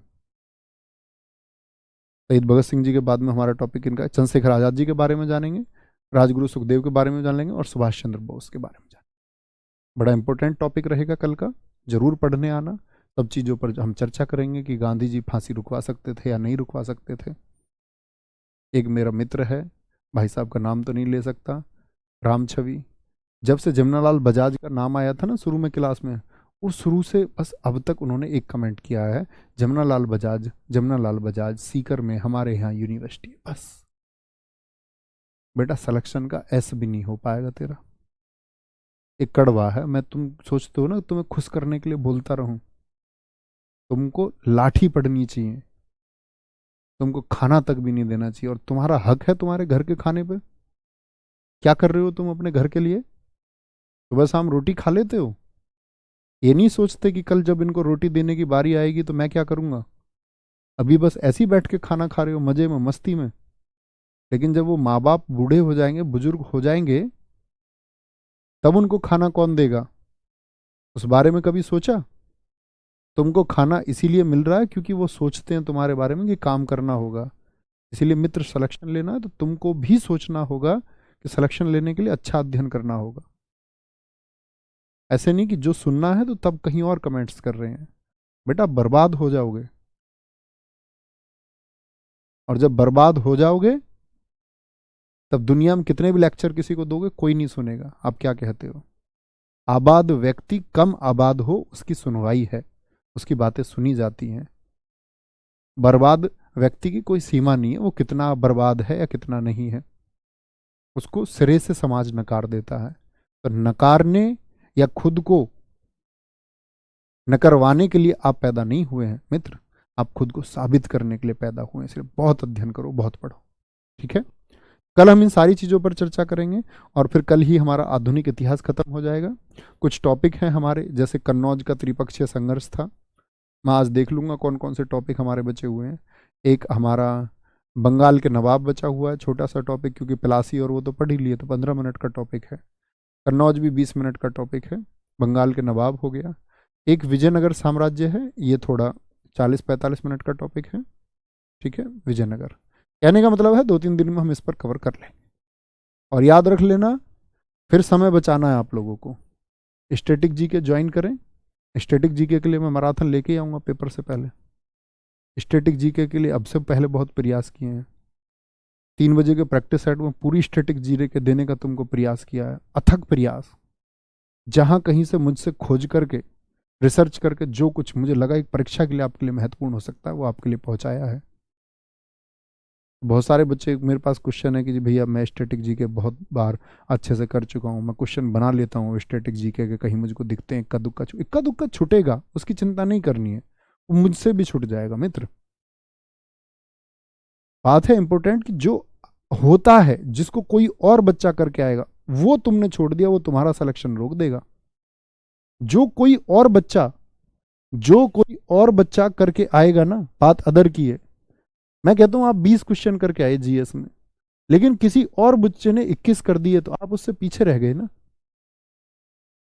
शहीद भगत सिंह जी के बाद में हमारा टॉपिक इनका चंद्रशेखर आज़ाद जी के बारे में जानेंगे, राजगुरु सुखदेव के बारे में जान लेंगे और सुभाष चंद्र बोस के बारे में जानेंगे। बड़ा इंपॉर्टेंट टॉपिक रहेगा कल का, जरूर पढ़ने आना। सब चीज़ों पर हम चर्चा करेंगे कि गांधी जी फांसी रुकवा सकते थे या नहीं रुकवा सकते थे। एक मेरा मित्र है, भाई साहब का नाम तो नहीं ले सकता, राम छवि, जब से जमनालाल बजाज का नाम आया था ना शुरू में क्लास में, वो शुरू से बस अब तक उन्होंने एक कमेंट किया है, जमनालाल बजाज, जमनालाल बजाज सीकर में हमारे यहाँ यूनिवर्सिटी। बस बेटा सिलेक्शन का एस भी नहीं हो पाएगा तेरा। एक कड़वा है, मैं तुम सोचते हो ना तुम्हें खुश करने के लिए बोलता रहूं, तुमको लाठी पड़नी चाहिए, तुमको खाना तक भी नहीं देना चाहिए। और तुम्हारा हक है तुम्हारे घर के खाने पे। क्या कर रहे हो तुम अपने घर के लिए? सुबह शाम रोटी खा लेते हो, ये नहीं सोचते कि कल जब इनको रोटी देने की बारी आएगी तो मैं क्या करूंगा। अभी बस ऐसे ही बैठ के खाना खा रहे हो मजे में, मस्ती में, लेकिन जब वो माँ बाप बूढ़े हो जाएंगे, बुजुर्ग हो जाएंगे, तब उनको खाना कौन देगा? उस बारे में कभी सोचा? तुमको खाना इसीलिए मिल रहा है क्योंकि वो सोचते हैं तुम्हारे बारे में कि काम करना होगा। इसीलिए मित्र सिलेक्शन लेना है तो तुमको भी सोचना होगा कि सिलेक्शन लेने के लिए अच्छा अध्ययन करना होगा। ऐसे नहीं कि जो सुनना है तो तब कहीं और कमेंट्स कर रहे हैं। बेटा बर्बाद हो जाओगे, और जब बर्बाद हो जाओगे तब दुनिया में कितने भी लेक्चर किसी को दोगे कोई नहीं सुनेगा। आप क्या कहते हो? आबाद व्यक्ति कम आबाद हो उसकी सुनवाई है, उसकी बातें सुनी जाती हैं। बर्बाद व्यक्ति की कोई सीमा नहीं है, वो कितना बर्बाद है या कितना नहीं है, उसको सिरे से समाज नकार देता है। तो नकारने या खुद को नकरवाने के लिए आप पैदा नहीं हुए हैं मित्र, आप खुद को साबित करने के लिए पैदा हुए हैं। सिर्फ बहुत अध्ययन करो, बहुत पढ़ो, ठीक है। कल हम इन सारी चीज़ों पर चर्चा करेंगे और फिर कल ही हमारा आधुनिक इतिहास खत्म हो जाएगा। कुछ टॉपिक हैं हमारे, जैसे कन्नौज का त्रिपक्षीय संघर्ष था, मैं आज देख लूँगा कौन कौन से टॉपिक हमारे बचे हुए हैं। एक हमारा बंगाल के नवाब बचा हुआ है, छोटा सा टॉपिक, क्योंकि प्लासी और वो तो पढ़ ही लिए, तो 15 मिनट का टॉपिक है। कन्नौज भी 20 मिनट का टॉपिक है। बंगाल के नवाब हो गया। एक विजयनगर साम्राज्य है, ये थोड़ा 40-45 मिनट का टॉपिक है, ठीक है। विजयनगर कहने का मतलब है 2-3 दिन में हम इस पर कवर कर लेंगे। और याद रख लेना, फिर समय बचाना है आप लोगों को। स्टैटिक जीके ज्वाइन करें। स्टैटिक जीके के लिए मैं मैराथन लेके ही आऊँगा पेपर से पहले। स्टैटिक जीके के लिए अब से पहले बहुत प्रयास किए हैं। 3 बजे के प्रैक्टिस सेट में पूरी स्टैटिक जीके देने का तुमको प्रयास किया है, अथक प्रयास। जहाँ कहीं से मुझसे खोज करके, रिसर्च करके जो कुछ मुझे लगा एक परीक्षा के लिए आपके लिए महत्वपूर्ण हो सकता है, वो आपके लिए पहुँचाया है। बहुत सारे बच्चे मेरे पास क्वेश्चन है कि जी भैया मैं स्टैटिक जीके बहुत बार अच्छे से कर चुका हूँ, मैं क्वेश्चन बना लेता हूँ स्टैटिक जीके के, कहीं मुझको दिखते हैं इक्का दुक्का छूटेगा, उसकी चिंता नहीं करनी है, वो मुझसे भी छूट जाएगा मित्र। बात है इंपॉर्टेंट कि जो होता है जिसको कोई और बच्चा करके आएगा वो तुमने छोड़ दिया, वो तुम्हारा सिलेक्शन रोक देगा। जो कोई और बच्चा करके आएगा ना, बात अदर की है। मैं कहता हूं आप 20 क्वेश्चन करके आए जीएस में, लेकिन किसी और बच्चे ने 21 कर दिए तो आप उससे पीछे रह गए ना।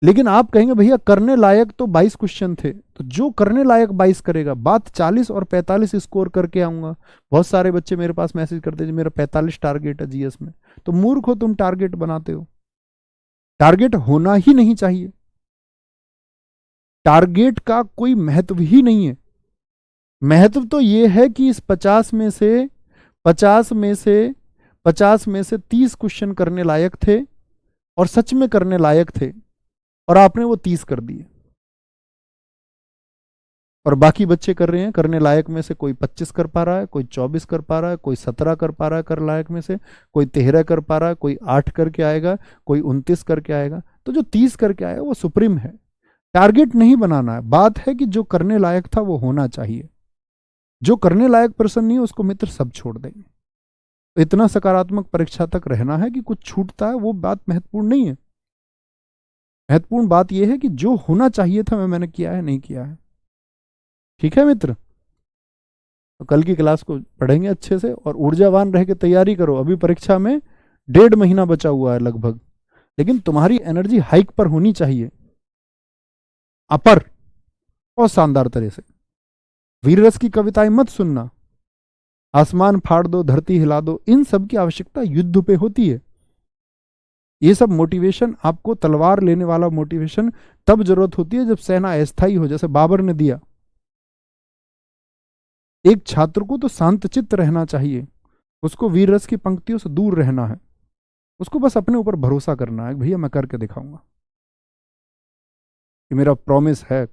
लेकिन आप कहेंगे भैया करने लायक तो 22 क्वेश्चन थे, तो जो करने लायक 22 करेगा, बात 40 और 45 स्कोर करके आऊंगा। बहुत सारे बच्चे मेरे पास मैसेज करते हैं मेरा 45 टारगेट है जीएस में। तो मूर्ख हो तुम, टारगेट बनाते हो। टारगेट होना ही नहीं चाहिए, टारगेट का कोई महत्व ही नहीं है। महत्व तो यह है कि इस 50 में से 30 क्वेश्चन करने लायक थे और सच में करने लायक थे, और आपने वो 30 कर दिए। और बाकी बच्चे कर रहे हैं, करने लायक में से कोई 25 कर पा रहा है, कोई 24 कर पा रहा है, कोई 17 कर पा रहा है कर लायक में से, कोई 13 कर पा रहा है, कोई 8 करके आएगा, कोई 29 करके आएगा। तो जो 30 करके आएगा वो सुप्रीम है। टारगेट नहीं बनाना है, बात है कि जो करने लायक था वो होना चाहिए। जो करने लायक पर्सन नहीं है उसको मित्र सब छोड़ देंगे। तो इतना सकारात्मक परीक्षा तक रहना है कि कुछ छूटता है वो बात महत्वपूर्ण नहीं है। महत्वपूर्ण बात यह है कि जो होना चाहिए था मैंने किया है नहीं किया है। ठीक है मित्र, तो कल की क्लास को पढ़ेंगे अच्छे से और ऊर्जावान रह के तैयारी करो। अभी परीक्षा में 1.5 महीना बचा हुआ है लगभग, लेकिन तुम्हारी एनर्जी हाइक पर होनी चाहिए, अपर, और शानदार तरह से। वीररस की कविताएं मत सुनना, आसमान फाड़ दो धरती हिला दो, इन सब की आवश्यकता युद्ध पे होती है। ये सब मोटिवेशन, आपको तलवार लेने वाला मोटिवेशन तब जरूरत होती है जब सेना अस्थायी हो, जैसे बाबर ने दिया। एक छात्र को तो शांतचित्त रहना चाहिए, उसको वीररस की पंक्तियों से दूर रहना है, उसको बस अपने ऊपर भरोसा करना है, भैया मैं करके दिखाऊंगा। कि मेरा प्रॉमिस है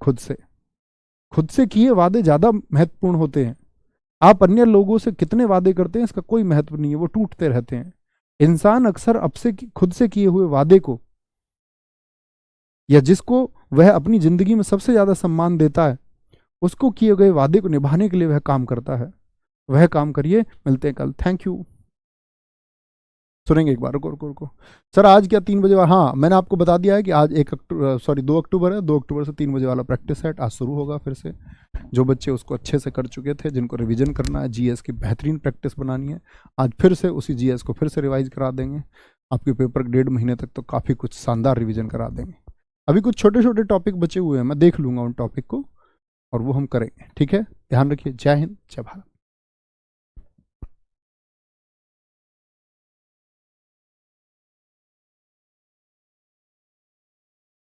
खुद से किए वादे ज्यादा महत्वपूर्ण होते हैं। आप अन्य लोगों से कितने वादे करते हैं इसका कोई महत्व नहीं है, वो टूटते रहते हैं। इंसान अक्सर खुद से किए हुए वादे को, या जिसको वह अपनी जिंदगी में सबसे ज्यादा सम्मान देता है, उसको किए गए वादे को निभाने के लिए वह काम करता है। वह काम करिए। मिलते हैं कल। Thank you. सुनेंगे एक बार, रुको सर आज क्या 3 बजे? हाँ मैंने आपको बता दिया है कि आज 2 अक्टूबर है, 2 अक्टूबर से 3 बजे वाला प्रैक्टिस सेट आज शुरू होगा फिर से। जो बच्चे उसको अच्छे से कर चुके थे, जिनको रिवीजन करना है, जीएस की बेहतरीन प्रैक्टिस बनानी है, आज फिर से उसी जीएस को फिर से रिवाइज करा देंगे। आपके पेपर 1.5 महीने तक तो काफ़ी कुछ शानदार रिविजन करा देंगे। अभी कुछ छोटे छोटे टॉपिक बचे हुए हैं, मैं देख लूँगा उन टॉपिक को और वो हम करेंगे। ठीक है, ध्यान रखिए। जय हिंद, जय भारत।